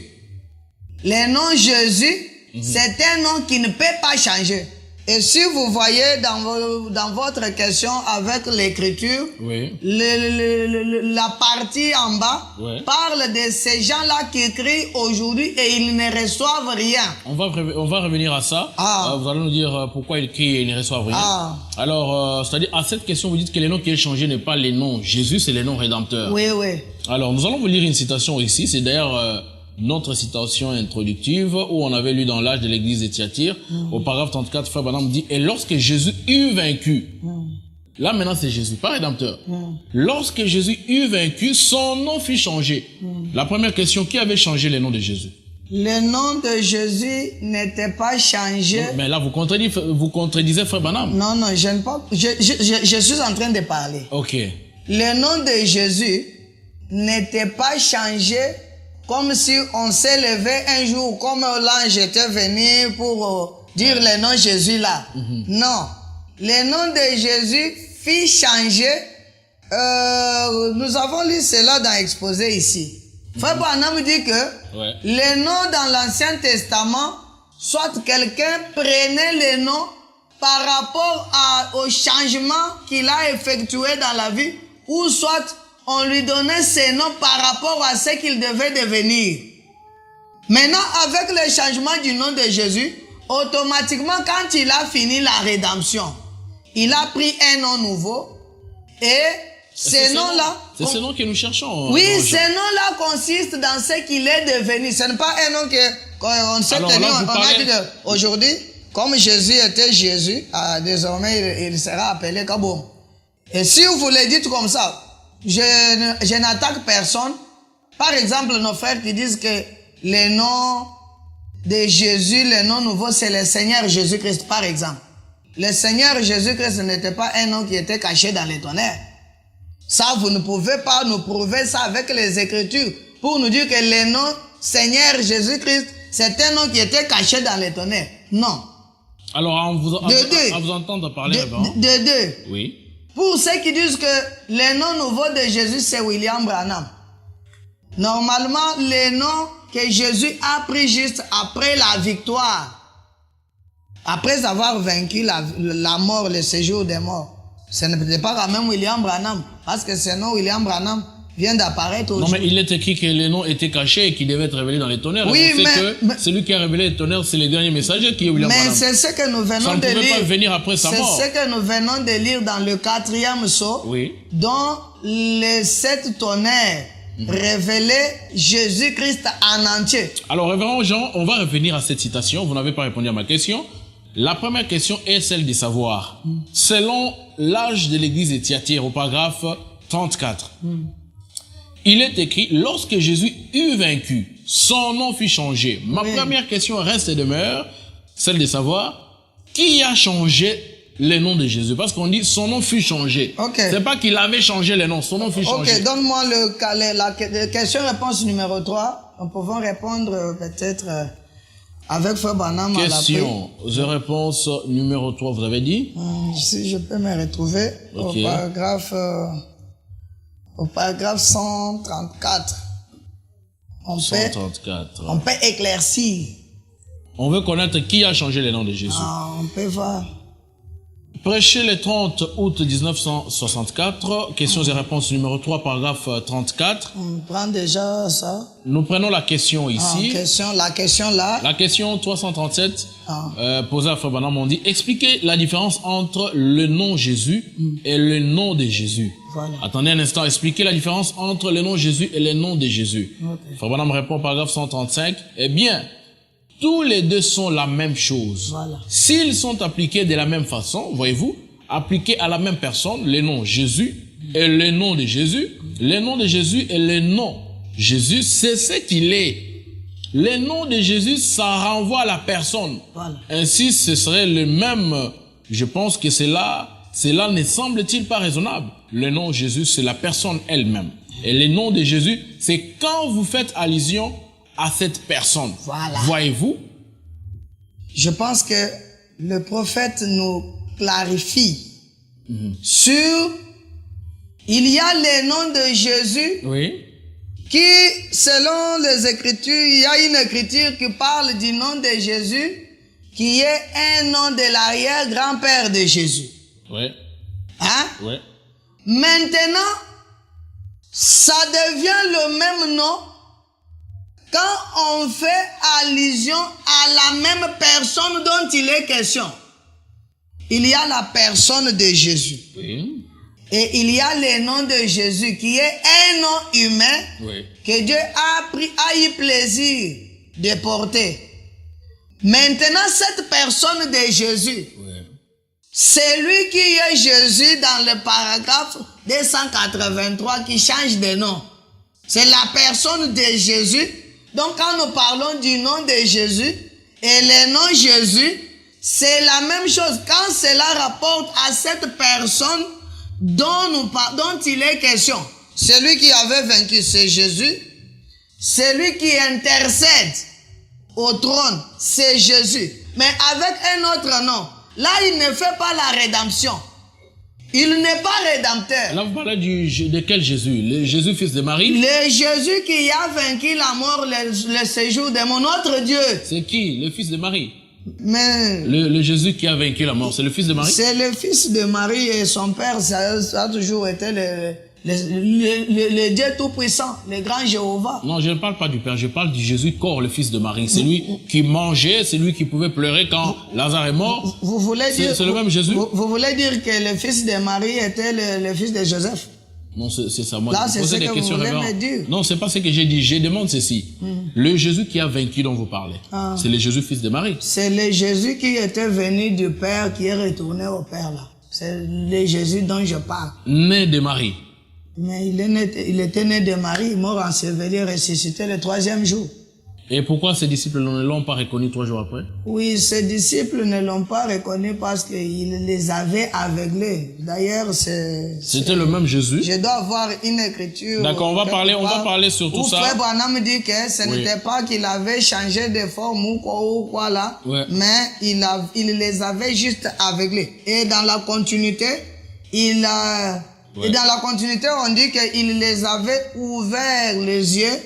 Le nom Jésus, c'est un nom qui ne peut pas changer. Et si vous voyez dans votre question avec l'écriture, la partie en bas parle de ces gens-là qui crient aujourd'hui et ils ne reçoivent rien. On va revenir à ça. Vous allez nous dire pourquoi ils crient et ils ne reçoivent rien. Alors, c'est-à-dire à cette question, vous dites que les noms qui ont changé n'est pas les noms Jésus, c'est les noms rédempteurs. Oui, oui. Alors, nous allons vous lire une citation ici. C'est d'ailleurs notre citation introductive où on avait lu dans l'âge de l'église de Thyatire, au paragraphe 34, Frère Branham dit « Et lorsque Jésus eut vaincu », là maintenant c'est Jésus, pas rédempteur. Lorsque Jésus eut vaincu, son nom fut changé. La première question, qui avait changé le nom de Jésus? Le nom de Jésus n'était pas changé. Mais là, vous contredisez Frère Branham. Non, non, je ne pas. Je suis en train de parler. Ok. Le nom de Jésus n'était pas changé comme si on s'est levé un jour, comme l'ange était venu pour dire le nom Jésus là. Non. Le nom de Jésus fut changé. Nous avons lu cela dans l'exposé ici. Frère Branham dit que le nom dans l'Ancien Testament, soit quelqu'un prenait le nom par rapport au changement qu'il a effectué dans la vie, ou soit on lui donnait ses noms par rapport à ce qu'il devait devenir. Maintenant, avec le changement du nom de Jésus, automatiquement, quand il a fini la rédemption, il a pris un nom nouveau et ce nom-là... C'est ce nom que nous cherchons. Oui, ce nom-là consiste dans ce qu'il est devenu. Ce n'est pas un nom qu'on s'est tenu. On a dit qu'aujourd'hui, comme Jésus était Jésus, désormais il sera appelé Kaboum. Et si vous le dites comme ça, je n'attaque personne. Par exemple, nos frères qui disent que le nom de Jésus, le nom nouveau, c'est le Seigneur Jésus-Christ, par exemple. Le Seigneur Jésus-Christ n'était pas un nom qui était caché dans les tonnerres. Ça, vous ne pouvez pas nous prouver ça avec les Écritures pour nous dire que le nom Seigneur Jésus-Christ, c'est un nom qui était caché dans les tonnerres. Non. Alors, à vous entendre parler avant. De deux. Oui. Pour ceux qui disent que le nom nouveau de Jésus, c'est William Branham. Normalement, le nom que Jésus a pris juste après la victoire, après avoir vaincu la mort, le séjour des morts, ce n'est pas quand même William Branham, parce que ce nom William Branham vient d'apparaître aujourd'hui. Non, mais il est écrit que le nom était caché et qu'il devait être révélé dans les tonnerres. Oui, on sait que celui qui a révélé les tonnerres, c'est le dernier messager qui est William Branham. Mais c'est ce que nous venons de lire. Ça ne pouvait pas venir après sa mort. C'est ce que nous venons de lire dans le 4e sceau, oui, dont les 7 tonnerres révélaient Jésus-Christ en entier. Alors, révérend Jean, on va revenir à cette citation. Vous n'avez pas répondu à ma question. La première question est celle de savoir, selon l'âge de l'église de Thyatire, au paragraphe 34, il est écrit, lorsque Jésus eut vaincu, son nom fut changé. Ma première question reste et demeure, celle de savoir, qui a changé le nom de Jésus? Parce qu'on dit, son nom fut changé. C'est pas qu'il avait changé le nom, son nom fut changé. Ok, donne-moi la question-réponse numéro 3. Nous pouvons répondre peut-être avec Frère Branham à la question de réponse numéro 3, vous avez dit? Si je peux me retrouver au paragraphe 134. On peut éclaircir. On veut connaître qui a changé le nom de Jésus. On peut voir. Prêché le 30 août 1964, questions et réponses numéro 3, paragraphe 34. On prend déjà ça. Nous prenons la question ici. La question là. La question 337, posée à Frère Branham, on dit, expliquez la différence entre le nom Jésus et le nom de Jésus. Voilà. Attendez un instant, expliquez la différence entre le nom Jésus et le nom de Jésus. Frère Branham répond, paragraphe 135, eh bien, tous les deux sont la même chose. Voilà. S'ils sont appliqués de la même façon, voyez-vous, appliqués à la même personne, le nom Jésus et le nom de Jésus, le nom de Jésus et le nom Jésus, c'est ce qu'il est. Le nom de Jésus, ça renvoie à la personne. Voilà. Ainsi, ce serait le même. Je pense que cela ne semble-t-il pas raisonnable. Le nom Jésus, c'est la personne elle-même. Et le nom de Jésus, c'est quand vous faites allusion à cette personne. Voilà. Voyez-vous? Je pense que le prophète nous clarifie sur... Il y a le nom de Jésus qui, selon les Écritures, il y a une écriture qui parle du nom de Jésus qui est un nom de l'arrière-grand-père de Jésus. Oui. Hein? Oui. Maintenant, ça devient le même nom quand on fait allusion à la même personne dont il est question. Il y a la personne de Jésus. Oui. Et il y a le nom de Jésus qui est un nom humain que Dieu a eu plaisir de porter. Maintenant, cette personne de Jésus, c'est lui qui est Jésus dans le paragraphe 283 qui change de nom. C'est la personne de Jésus. Donc, quand nous parlons du nom de Jésus et le nom Jésus, c'est la même chose. Quand cela rapporte à cette personne dont il est question, celui qui avait vaincu, c'est Jésus. Celui qui intercède au trône, c'est Jésus. Mais avec un autre nom. Là, il ne fait pas la rédemption. Il n'est pas rédempteur. Là, vous parlez de quel Jésus? Le Jésus, fils de Marie? Le Jésus qui a vaincu la mort, le séjour de mon autre Dieu. C'est qui? Le fils de Marie? Mais le Jésus qui a vaincu la mort, c'est le fils de Marie? C'est le fils de Marie et son père, ça a toujours été le Dieu Tout-Puissant, le grand Jéhovah. Non, je ne parle pas du Père, je parle du Jésus corps, le fils de Marie. C'est lui qui mangeait, c'est lui qui pouvait pleurer quand Lazare est mort. Vous voulez dire, c'est le même Jésus? Vous voulez dire que le fils de Marie était le fils de Joseph? Non, c'est ça. Moi, là, je c'est posais ce des que questions vous voulez révérentes. me dire. Non, c'est pas ce que j'ai dit. Je demande ceci. Le Jésus qui a vaincu dont vous parlez, c'est le Jésus fils de Marie. C'est le Jésus qui était venu du Père, qui est retourné au Père là. C'est le Jésus dont je parle. Né de Marie. Mais il était né de Marie, mort enseveli, ressuscité le 3e jour. Et pourquoi ses disciples ne l'ont pas reconnu 3 jours après? Oui, ses disciples ne l'ont pas reconnu parce qu'il les avait aveuglés. D'ailleurs, c'était le même Jésus. Je dois avoir une écriture. D'accord, on va parler sur tout ça. Frère Branham dit que ce n'était pas qu'il avait changé de forme ou quoi là, mais il les avait juste aveuglés. Et dans la continuité, et dans la continuité, on dit qu'il les avait ouverts les yeux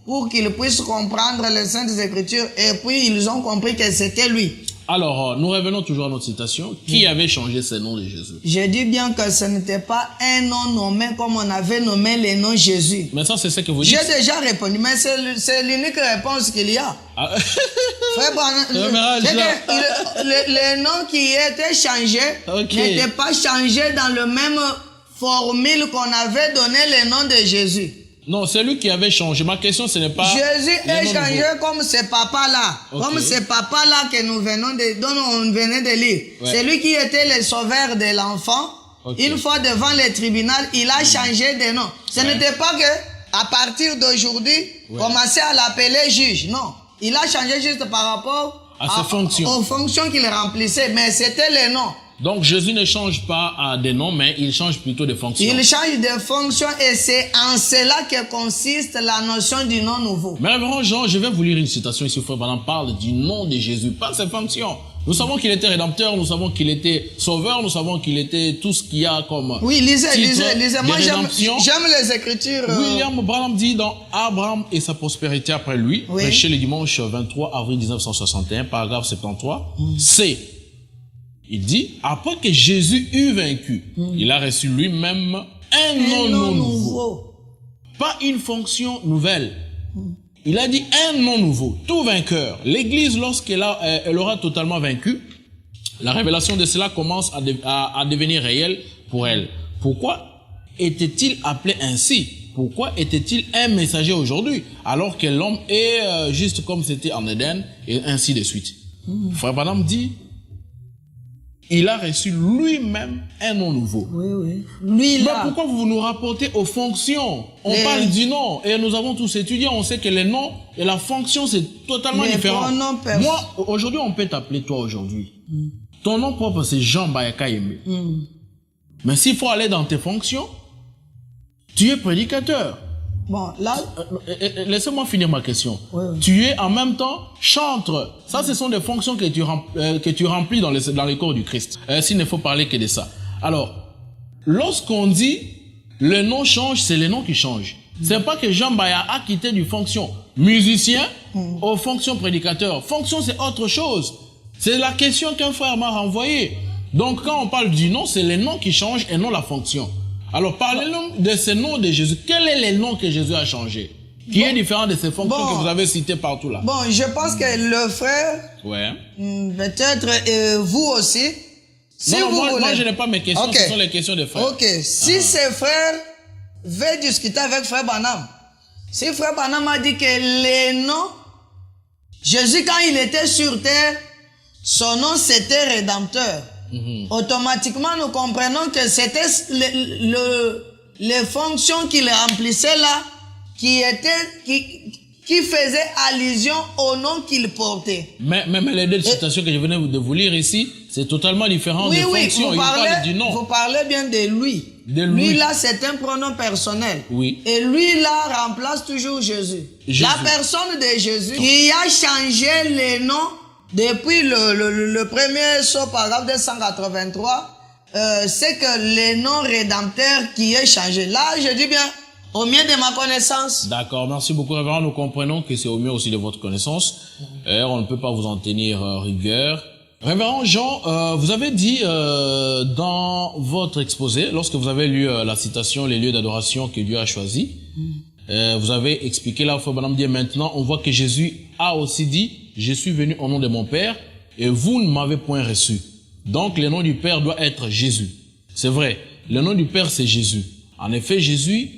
pour qu'ils puissent comprendre les Saintes Écritures, et puis ils ont compris que c'était lui. Alors, nous revenons toujours à notre citation. Qui avait changé ce nom de Jésus? Je dis bien que ce n'était pas un nom nommé comme on avait nommé le nom Jésus. Mais ça, c'est ce que vous dites. J'ai déjà répondu, mais c'est l'unique réponse qu'il y a. Frère Branham, le nom qui était changé n'était pas changé dans le même formule qu'on avait donné le nom de Jésus. Non, c'est lui qui avait changé. Ma question, ce n'est pas... Jésus est changé comme ce papa-là. Comme ce papa-là que dont on venait de lire. C'est lui qui était le sauveur de l'enfant. Une fois devant le tribunal, il a changé de nom. Ce n'était pas que, à partir d'aujourd'hui, commencer à l'appeler juge. Non. Il a changé juste par rapport aux fonctions qu'il remplissait. Mais c'était le nom. Donc Jésus ne change pas de nom, mais il change plutôt de fonction. Il change de fonction et c'est en cela que consiste la notion du nom nouveau. Mais révérend Jean, je vais vous lire une citation ici. Frère Branham parle du nom de Jésus, pas ses fonctions. Nous savons qu'il était rédempteur, nous savons qu'il était sauveur, nous savons qu'il était tout ce qu'il y a comme lisez. Moi, j'aime les Écritures. William Branham dit dans Abraham et sa prospérité après lui, prêché le dimanche 23 avril 1961, paragraphe 73, c'est... Il dit, après que Jésus eut vaincu, il a reçu lui-même un nom nouveau. Pas une fonction nouvelle. Il a dit un nom nouveau, tout vainqueur. L'Église, lorsqu'elle aura totalement vaincu, la révélation de cela commence à devenir réelle pour elle. Pourquoi était-il appelé ainsi? Pourquoi était-il un messager aujourd'hui, alors que l'homme est juste comme c'était en Éden, et ainsi de suite? Frère Branham dit, il a reçu lui-même un nom nouveau. Oui. Mais pourquoi vous nous rapportez aux fonctions? On parle du nom et nous avons tous étudié, on sait que les noms et la fonction c'est totalement différent. Moi, aujourd'hui, on peut t'appeler toi aujourd'hui. Ton nom propre c'est Jean Bayaka Yembe. Mais s'il faut aller dans tes fonctions, tu es prédicateur. Bon, là... Laissez-moi finir ma question. Tu es en même temps chantre. Ça, ce sont des fonctions que tu remplis dans les corps du Christ. S'il ne faut parler que de ça. Alors, lorsqu'on dit le nom change, c'est le nom qui change. C'est pas que Jean Baya a quitté du fonction musicien aux fonctions prédicateur. Fonction, c'est autre chose. C'est la question qu'un frère m'a renvoyée. Donc, quand on parle du nom, c'est le nom qui change et non la fonction. Alors, parlez-nous de ce nom de Jésus. Quel est le nom que Jésus a changé? Qui est différent de ces fonctions que vous avez citées partout là? Bon, je pense que le frère, peut-être vous aussi, si vous voulez... Moi, je n'ai pas mes questions, ce sont les questions des frères. Si ces frères veulent discuter avec frère Branham, si frère Branham a dit que les noms, Jésus quand il était sur terre, son nom c'était Rédempteur. Automatiquement, nous comprenons que c'était les fonctions qu'il remplissait là qui faisaient allusion au nom qu'il portait. Mais les deux citations que je venais de vous lire ici, c'est totalement différent des fonctions. Il parle du nom. Vous parlez bien de lui. Lui là, c'est un pronom personnel. Et lui là remplace toujours Jésus. La personne de Jésus qui a changé les noms. Depuis le premier paragraphe de 183, c'est que le nom rédempteur qui est changé. Là, je dis bien, au mieux de ma connaissance. D'accord, merci beaucoup, révérend. Nous comprenons que c'est au mieux aussi de votre connaissance. On ne peut pas vous en tenir rigueur. Révérend Jean, vous avez dit dans votre exposé, lorsque vous avez lu la citation, les lieux d'adoration que Dieu a choisis, vous avez expliqué là, Frère Branham dit, maintenant on voit que Jésus a aussi dit, je suis venu au nom de mon Père et vous ne m'avez point reçu. Donc le nom du Père doit être Jésus. C'est vrai, le nom du Père c'est Jésus. En effet, Jésus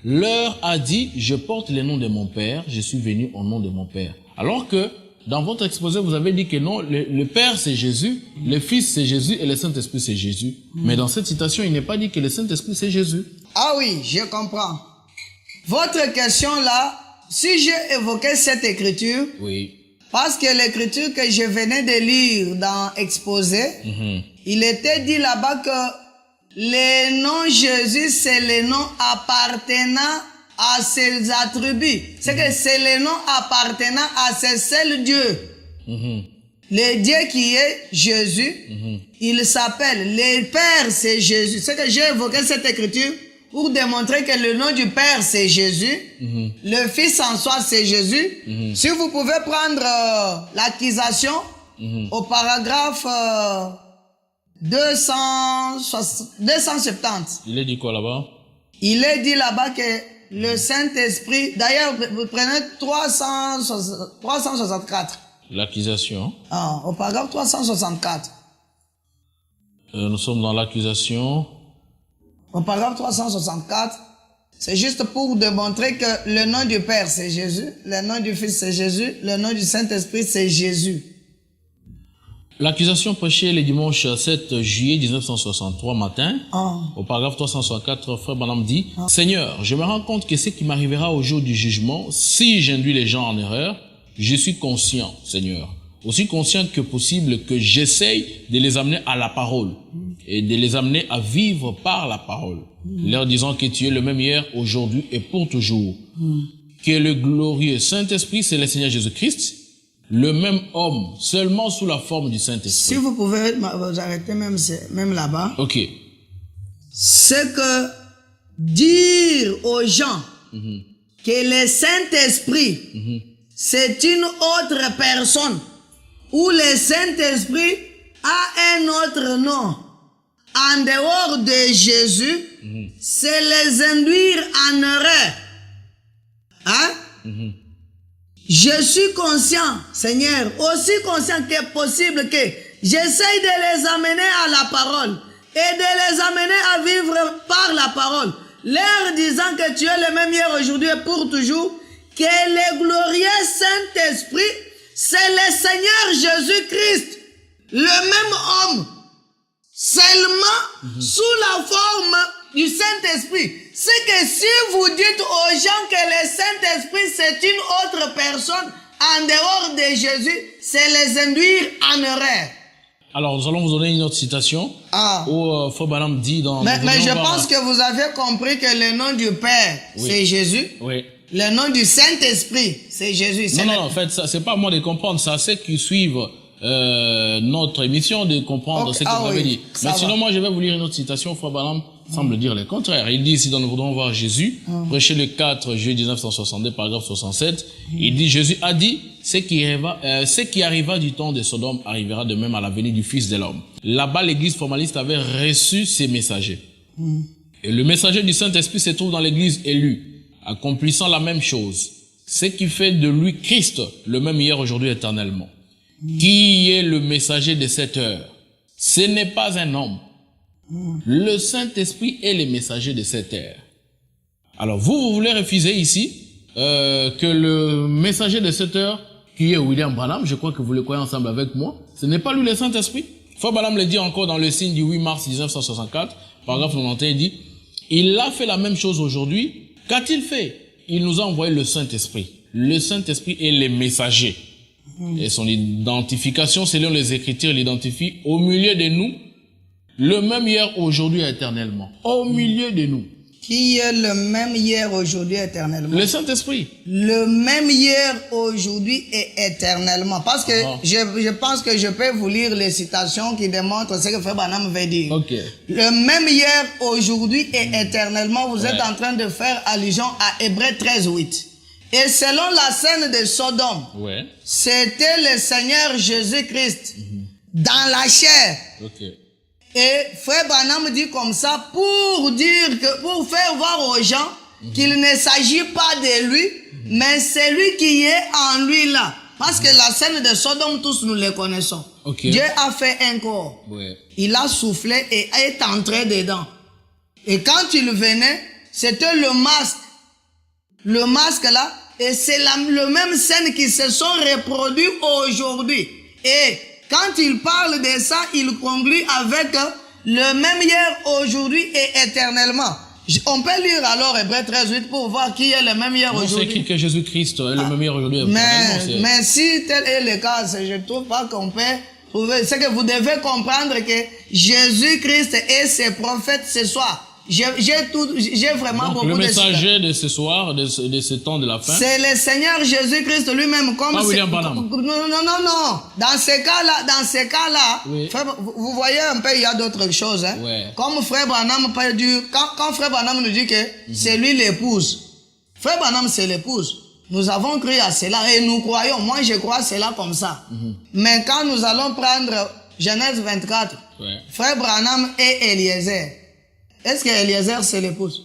leur a dit, je porte le nom de mon Père, je suis venu au nom de mon Père. Alors que dans votre exposé, vous avez dit que non, le Père c'est Jésus, le Fils c'est Jésus et le Saint-Esprit c'est Jésus. Mais dans cette citation, il n'est pas dit que le Saint-Esprit c'est Jésus. Ah oui, je comprends. Votre question là, si j'ai évoqué cette écriture, oui. Parce que l'écriture que je venais de lire dans Exposé, il était dit là-bas que le nom Jésus, c'est le nom appartenant à ses attributs. C'est que c'est le nom appartenant à ce seul Dieu. Le Dieu qui est Jésus, il s'appelle, le Père c'est Jésus. C'est que j'ai évoqué cette écriture pour démontrer que le nom du Père c'est Jésus, le Fils en soi c'est Jésus. Si vous pouvez prendre l'accusation au paragraphe 270. Il est dit quoi là-bas? Il est dit là-bas que le Saint-Esprit, d'ailleurs vous prenez 364. L'accusation. Ah, au paragraphe 364. Nous sommes dans l'accusation. Au paragraphe 364, c'est juste pour démontrer que le nom du Père c'est Jésus, le nom du Fils c'est Jésus, le nom du Saint-Esprit c'est Jésus. L'accusation prêchée le dimanche 7 juillet 1963 matin, au paragraphe 364, Frère Branham dit, Seigneur, je me rends compte que ce qui m'arrivera au jour du jugement, si j'induis les gens en erreur, je suis conscient, Seigneur, aussi conscient que possible que j'essaye de les amener à la parole et de les amener à vivre par la parole, leur disant que tu es le même hier, aujourd'hui et pour toujours. Que le glorieux Saint-Esprit, c'est le Seigneur Jésus-Christ, le même homme, seulement sous la forme du Saint-Esprit. Si vous pouvez vous arrêter même là-bas. Ok. C'est que dire aux gens que le Saint-Esprit, c'est une autre personne, ou le Saint-Esprit a un autre nom en dehors de Jésus, c'est les induire en erreur. Hein? Je suis conscient, Seigneur, aussi conscient que possible que j'essaye de les amener à la parole et de les amener à vivre par la parole, leur disant que tu es le même hier, aujourd'hui et pour toujours, que le glorieux Saint-Esprit, c'est le Seigneur Jésus-Christ, le même homme, seulement sous la forme du Saint-Esprit. C'est que si vous dites aux gens que le Saint-Esprit c'est une autre personne en dehors de Jésus, c'est les induire en erreur. Alors nous allons vous donner une autre citation où Frère Branham dit dans... Mais je pense que vous avez compris que le nom du Père c'est Jésus. Oui. Le nom du Saint-Esprit c'est Jésus. Non, en fait, ça c'est pas à moi de comprendre, c'est à ceux qui suivent notre émission de comprendre ce que vous avez dit. Mais sinon, moi, je vais vous lire une autre citation. Frère Branham semble dire le contraire. Il dit ici, nous voudrons voir Jésus, prêché le 4 juillet 1962, paragraphe 67. Il dit, Jésus a dit, ce qui arriva du temps de Sodome arrivera de même à la venue du Fils de l'homme. Là-bas, l'église formaliste avait reçu ses messagers. Et le messager du Saint-Esprit se trouve dans l'église élue, accomplissant la même chose. Ce qui fait de lui Christ, le même hier, aujourd'hui, éternellement. Qui est le messager de cette heure? Ce n'est pas un homme. Le Saint-Esprit est le messager de cette heure. Alors vous voulez refuser ici que le messager de cette heure, qui est William Branham, je crois que vous le croyez ensemble avec moi, ce n'est pas lui le Saint-Esprit. Frère Branham le dit encore dans le signe du 8 mars 1964, paragraphe 91, il dit, il a fait la même chose aujourd'hui. Qu'a-t-il fait? Il nous a envoyé le Saint-Esprit. Le Saint-Esprit est le messager. Et son identification, selon les Écritures, l'identifie au milieu de nous, le même hier, aujourd'hui, éternellement. Au milieu de nous. Qui est le même hier, aujourd'hui, éternellement? Le Saint-Esprit. Le même hier, aujourd'hui et éternellement. Parce que je pense que je peux vous lire les citations qui démontrent ce que Frère Branham veut dire. Le même hier, aujourd'hui et éternellement, vous êtes en train de faire allusion à Hébreux 13:8. Et selon la scène de Sodome, c'était le Seigneur Jésus-Christ, dans la chair. Ok. Et frère Branham dit comme ça pour dire que, pour faire voir aux gens qu'il ne s'agit pas de lui, mais c'est lui qui est en lui là. Parce que la scène de Sodome, tous nous le connaissons. Okay. Dieu a fait un corps. Ouais. Il a soufflé et est entré dedans. Et quand il venait, c'était le masque. Le masque là, et c'est le même scène qui se sont reproduits aujourd'hui. Et quand il parle de ça, il conclut avec le même hier, aujourd'hui et éternellement. On peut lire alors Hébreux 13:8 pour voir qui est le même hier C'est aujourd'hui. écrit que Jésus-Christ est le même hier aujourd'hui. Mais si tel est le cas, je ne trouve pas qu'on peut trouver. C'est que vous devez comprendre que Jésus-Christ et ses prophètes ce soir. J'ai vraiment donc, beaucoup le de messager de ce soir, de ce temps de la fin. C'est le Seigneur Jésus-Christ lui-même. Comme pas William Branham. Non. Dans ces cas-là, oui. frère, vous voyez un peu, il y a d'autres choses. Hein? Ouais. Comme frère Branham peut dire, quand frère Branham nous dit que c'est lui l'épouse. Frère Branham, c'est l'épouse. Nous avons cru à cela et nous croyons. Moi, je crois à cela comme ça. Mais quand nous allons prendre Genèse 24, frère Branham et Eliezer. Est-ce que Eliezer c'est l'épouse?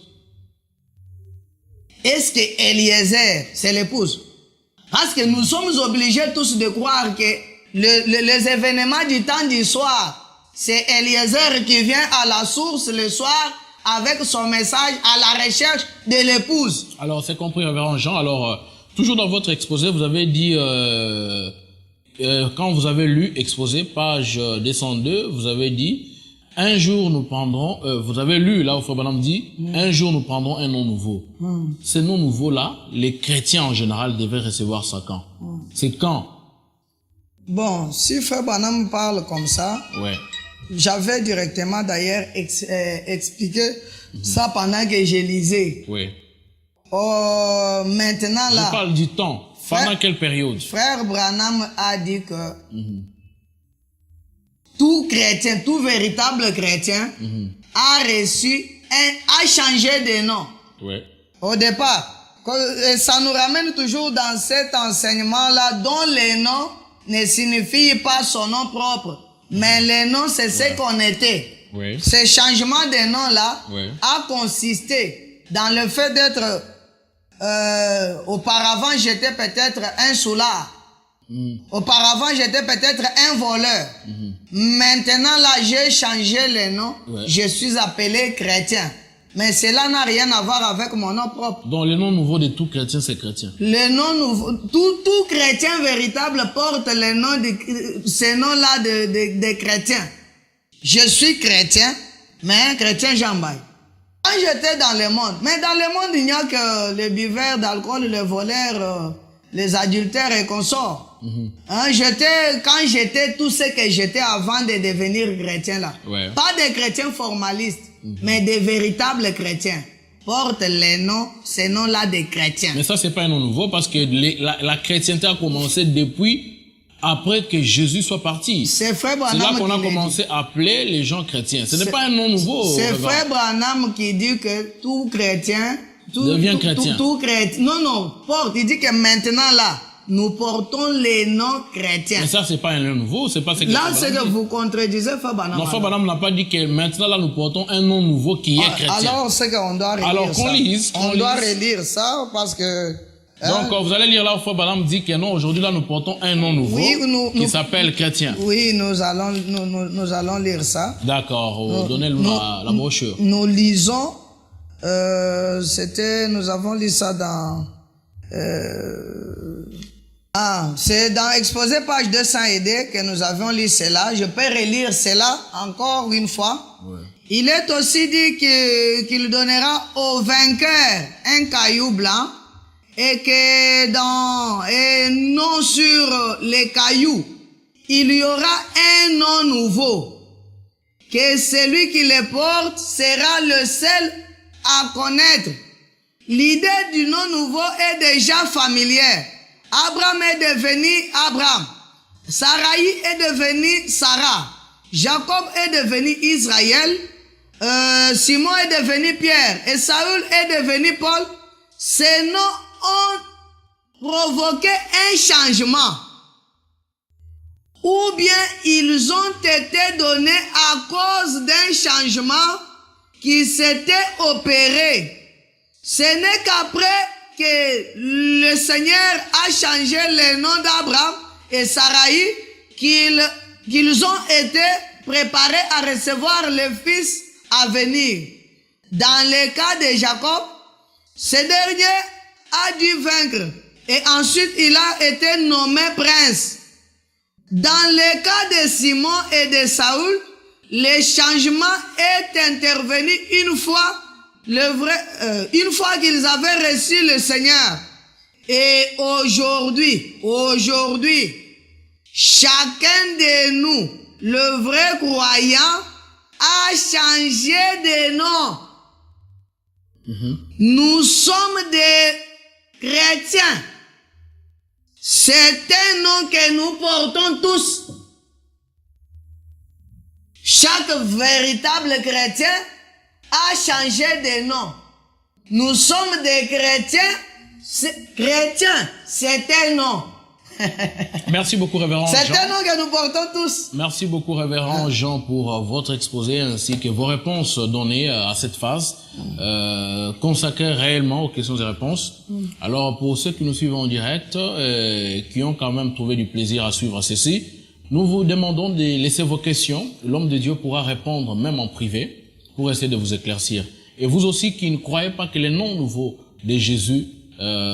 Est-ce que Eliezer c'est l'épouse? Parce que nous sommes obligés tous de croire que les événements du temps du soir, c'est Eliezer qui vient à la source le soir avec son message à la recherche de l'épouse. Alors c'est compris, révérend Jean. Alors toujours dans votre exposé, vous avez dit quand vous avez lu exposé page 202, vous avez dit un jour nous prendrons, vous avez lu là où Frère Branham dit, un jour nous prendrons un nom nouveau. Ces noms nouveaux-là, les chrétiens en général devaient recevoir ça quand? C'est quand? Bon, si Frère Branham parle comme ça, j'avais directement d'ailleurs expliqué ça pendant que je lisais. Maintenant là... Je parle du temps. Pendant quelle période? Frère Branham a dit que tout chrétien, tout véritable chrétien a reçu, a changé de nom. Au départ, ça nous ramène toujours dans cet enseignement-là dont les noms ne signifient pas son nom propre. Mais les noms, c'est ce qu'on était. Ce changement de nom-là a consisté dans le fait d'être... auparavant, j'étais peut-être un soulard. Auparavant, j'étais peut-être un voleur. Maintenant, là, j'ai changé le nom. Je suis appelé chrétien. Mais cela n'a rien à voir avec mon nom propre. Donc, le nom nouveau de tout chrétien, c'est chrétien. Le nom nouveau, tout chrétien véritable porte le nom de, ce nom-là de chrétien. Je suis chrétien, mais un chrétien jambaye. Quand j'étais dans le monde, mais dans le monde, il n'y a que les buveurs d'alcool, les voleurs, les adultères et consorts. Quand j'étais tout ce que j'étais avant de devenir chrétien là. Pas des chrétiens formalistes, mais des véritables chrétiens. Portent les noms, ces noms-là des chrétiens. Mais ça, c'est pas un nom nouveau parce que la chrétienté a commencé depuis après que Jésus soit parti. C'est là qu'on a commencé à appeler les gens chrétiens. Ce n'est pas un nom nouveau. C'est Frère Branham qui dit que tout chrétien devient chrétien. Tout chrétien. Non, porte. Il dit que maintenant là, nous portons les noms chrétiens. Mais ça, c'est pas un nom nouveau, c'est pas ce que là, c'est que vous contredisez Frère Branham. Non, Frère Branham n'a pas dit que maintenant là, nous portons un nom nouveau qui est chrétien. Alors, c'est qu'on doit relire ça. Alors qu'on lise. On doit relire ça parce que... Donc, vous allez lire là où Frère Branham dit que non, aujourd'hui là, nous portons un nom nouveau qui s'appelle chrétien. Oui, nous allons lire ça. D'accord, donnez-nous la brochure. Nous lisons, nous avons lu ça dans... c'est dans Exposé page 202 que nous avons lu cela. Je peux relire cela encore une fois. Il est aussi dit qu'il donnera au vainqueur un caillou blanc et que non sur les cailloux, il y aura un nom nouveau. Que celui qui le porte sera le seul à connaître. L'idée du nom nouveau est déjà familière. Abraham est devenu Abraham. Sarai est devenu Sarah. Jacob est devenu Israël. Simon est devenu Pierre. Et Saül est devenu Paul. Ces noms ont provoqué un changement. ou bien ils ont été donnés à cause d'un changement qui s'était opéré. Ce n'est qu'après que le Seigneur a changé les noms d'Abraham et Saraï qu'ils ont été préparés à recevoir le fils à venir. Dans le cas de Jacob, ce dernier a dû vaincre et ensuite il a été nommé prince. Dans le cas de Simon et de Saül, le changement est intervenu une fois qu'ils avaient reçu le Seigneur. Et aujourd'hui, chacun de nous, le vrai croyant, a changé de nom. Nous sommes des chrétiens. C'est un nom que nous portons tous. Chaque véritable chrétien a changé de nom. Nous sommes des chrétiens. Chrétiens, c'est un nom. Merci beaucoup, révérend Jean. C'est un nom que nous portons tous. Merci beaucoup, révérend Jean, pour votre exposé ainsi que vos réponses données à cette phase, consacrées réellement aux questions et réponses. Alors, pour ceux qui nous suivent en direct, qui ont quand même trouvé du plaisir à suivre ceci, nous vous demandons de laisser vos questions. L'homme de Dieu pourra répondre même en privé pour essayer de vous éclaircir. Et vous aussi qui ne croyez pas que les noms nouveaux de Jésus,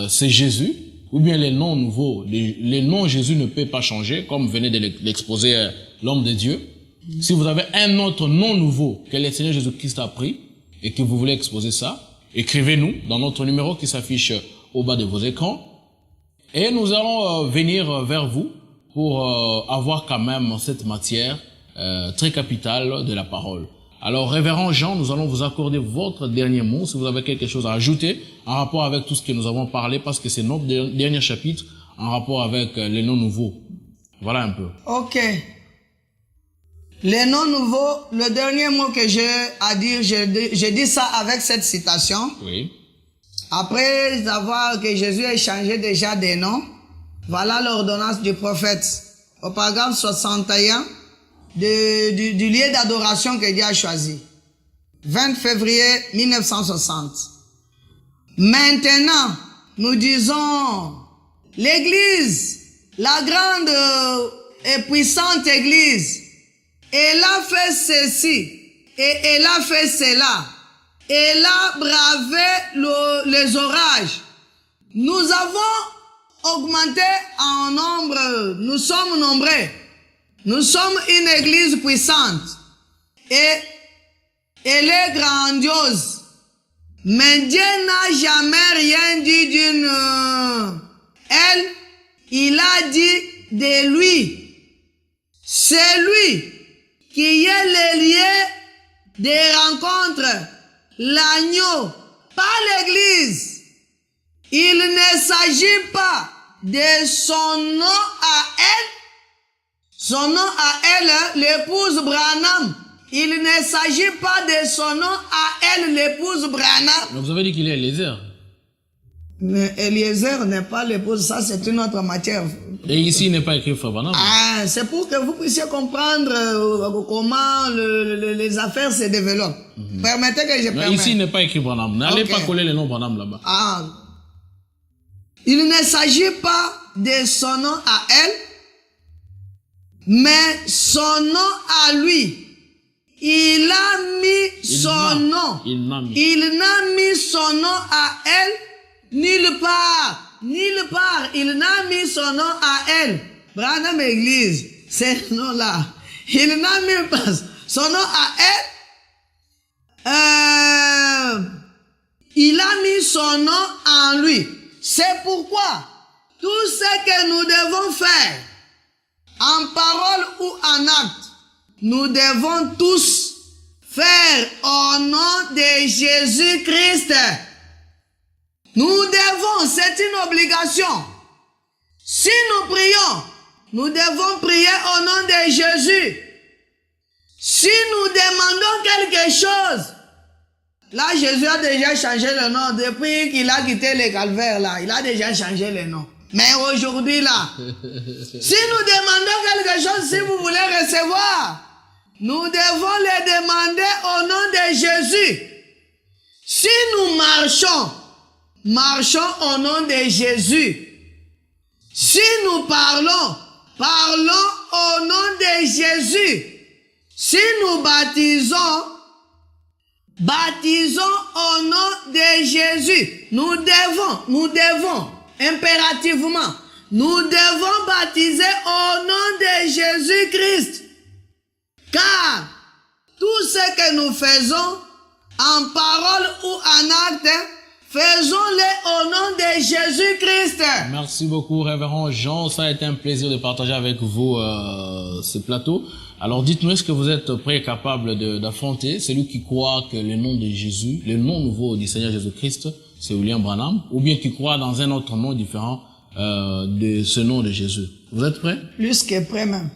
c'est Jésus, ou bien les noms nouveaux, les noms Jésus ne peut pas changer, comme venait de l'exposer l'homme de Dieu. Si vous avez un autre nom nouveau que le Seigneur Jésus-Christ a pris et que vous voulez exposer ça, écrivez-nous dans notre numéro qui s'affiche au bas de vos écrans et nous allons venir vers vous pour avoir quand même cette matière très capitale de la parole. Alors, révérend Jean, nous allons vous accorder votre dernier mot, si vous avez quelque chose à ajouter en rapport avec tout ce que nous avons parlé, parce que c'est notre dernier chapitre en rapport avec les noms nouveaux. Voilà un peu. Ok. Les noms nouveaux, le dernier mot que j'ai à dire, je dis ça avec cette citation. Oui. Après avoir que Jésus ait changé déjà des noms, voilà l'ordonnance du prophète. Au paragraphe 61, du lieu d'adoration que Dieu a choisi. 20 février 1960. Maintenant, nous disons, l'Église, la grande et puissante Église, elle a fait ceci et elle a fait cela. Elle a bravé les orages. Nous avons augmenté en nombre, nous sommes nombreux. Nous sommes une église puissante et elle est grandiose. Mais Dieu n'a jamais rien dit d'une elle. Il a dit de lui. C'est lui qui est le lieu des rencontres, l'agneau, pas l'église. Il ne s'agit pas de son nom à elle. Son nom à elle, l'épouse Branham. Il ne s'agit pas de son nom à elle, l'épouse Branham. Mais vous avez dit qu'il est Eliezer. Mais Eliezer n'est pas l'épouse, ça c'est une autre matière. Et ici, il n'est pas écrit Frère Branham. Ah, c'est pour que vous puissiez comprendre comment les affaires se développent. Permettez que je permette. Ici, il n'est pas écrit Branham. N'allez pas coller le nom Branham là-bas. Ah. Il ne s'agit pas de son nom à elle, mais son nom à lui. Il a mis son nom. Il n'a mis son nom à elle nulle part. Nulle part. Il n'a mis son nom à elle. Branham Église, c'est ce nom-là. Il n'a mis pas son nom à elle. Il a mis son nom en lui. C'est pourquoi tout ce que nous devons faire, en parole ou en acte, nous devons tous faire au nom de Jésus-Christ. Nous devons, c'est une obligation. Si nous prions, nous devons prier au nom de Jésus. Si nous demandons quelque chose, là Jésus a déjà changé le nom depuis qu'il a quitté le calvaire là. Il a déjà changé le nom. Mais aujourd'hui là, si nous demandons quelque chose, si vous voulez recevoir, nous devons le demander au nom de Jésus. Si nous marchons au nom de Jésus. Si nous parlons au nom de Jésus. Si nous baptisons au nom de Jésus. Nous devons, impérativement, nous devons baptiser au nom de Jésus-Christ. Car tout ce que nous faisons, en parole ou en acte, faisons-le au nom de Jésus-Christ. Merci beaucoup, Révérend Jean. Ça a été un plaisir de partager avec vous ce plateau. Alors dites-nous, est-ce que vous êtes prêt et capable d'affronter celui qui croit que le nom de Jésus, le nom nouveau du Seigneur Jésus-Christ, c'est William Branham, ou bien qui croit dans un autre nom différent de ce nom de Jésus? Vous êtes prêts? Plus que prêt même.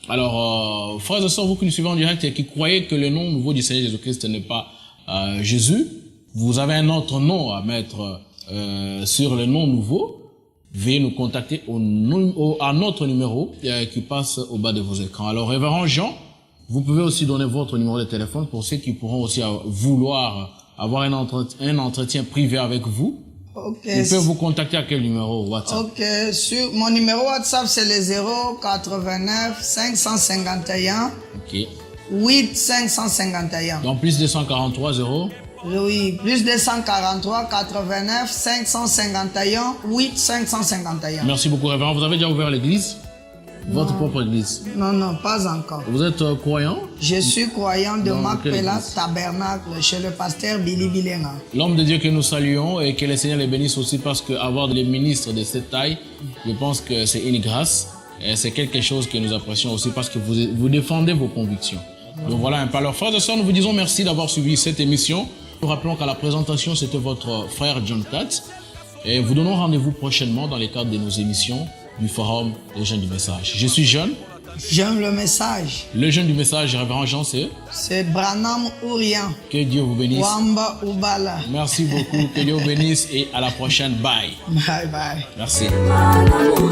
Alors, frères et sœurs, vous qui nous suivez en direct et qui croyez que le nom nouveau du Seigneur Jésus-Christ n'est pas Jésus, vous avez un autre nom à mettre sur le nom nouveau. Veuillez nous contacter à notre numéro qui passe au bas de vos écrans. Alors, Révérend Jean, vous pouvez aussi donner votre numéro de téléphone pour ceux qui pourront aussi vouloir avoir un entretien privé avec vous. Okay. Ils peuvent vous contacter à quel numéro WhatsApp? Ok, sur mon numéro WhatsApp, c'est le 089 551 8 551. Donc, plus 243 0. Oui, plus 243 89 551 8 551. Merci beaucoup, Révérend. Vous avez déjà ouvert l'église? Votre propre église? Non, pas encore. Vous êtes croyant? Je suis croyant de Dans Macpela Tabernacle chez le pasteur Billy Bilenga. L'homme de Dieu que nous saluons et que le Seigneur les bénisse aussi, parce qu'avoir des ministres de cette taille, je pense que c'est une grâce. Et c'est quelque chose que nous apprécions aussi parce que vous défendez vos convictions. Donc voilà un peu. Alors, frères et sœurs, nous vous disons merci d'avoir suivi cette émission. Nous rappelons qu'à la présentation, c'était votre frère John Katz. Et vous donnons rendez-vous prochainement dans le cadre de nos émissions du Forum des Jeunes du Message. Je suis jeune. J'aime le message. Le jeune du message, Révérend Jean, c'est Branham ou rien. Que Dieu vous bénisse. Wamba ou Bala. Merci beaucoup. Que Dieu vous bénisse et à la prochaine. Bye. Bye bye. Merci. Mon amour.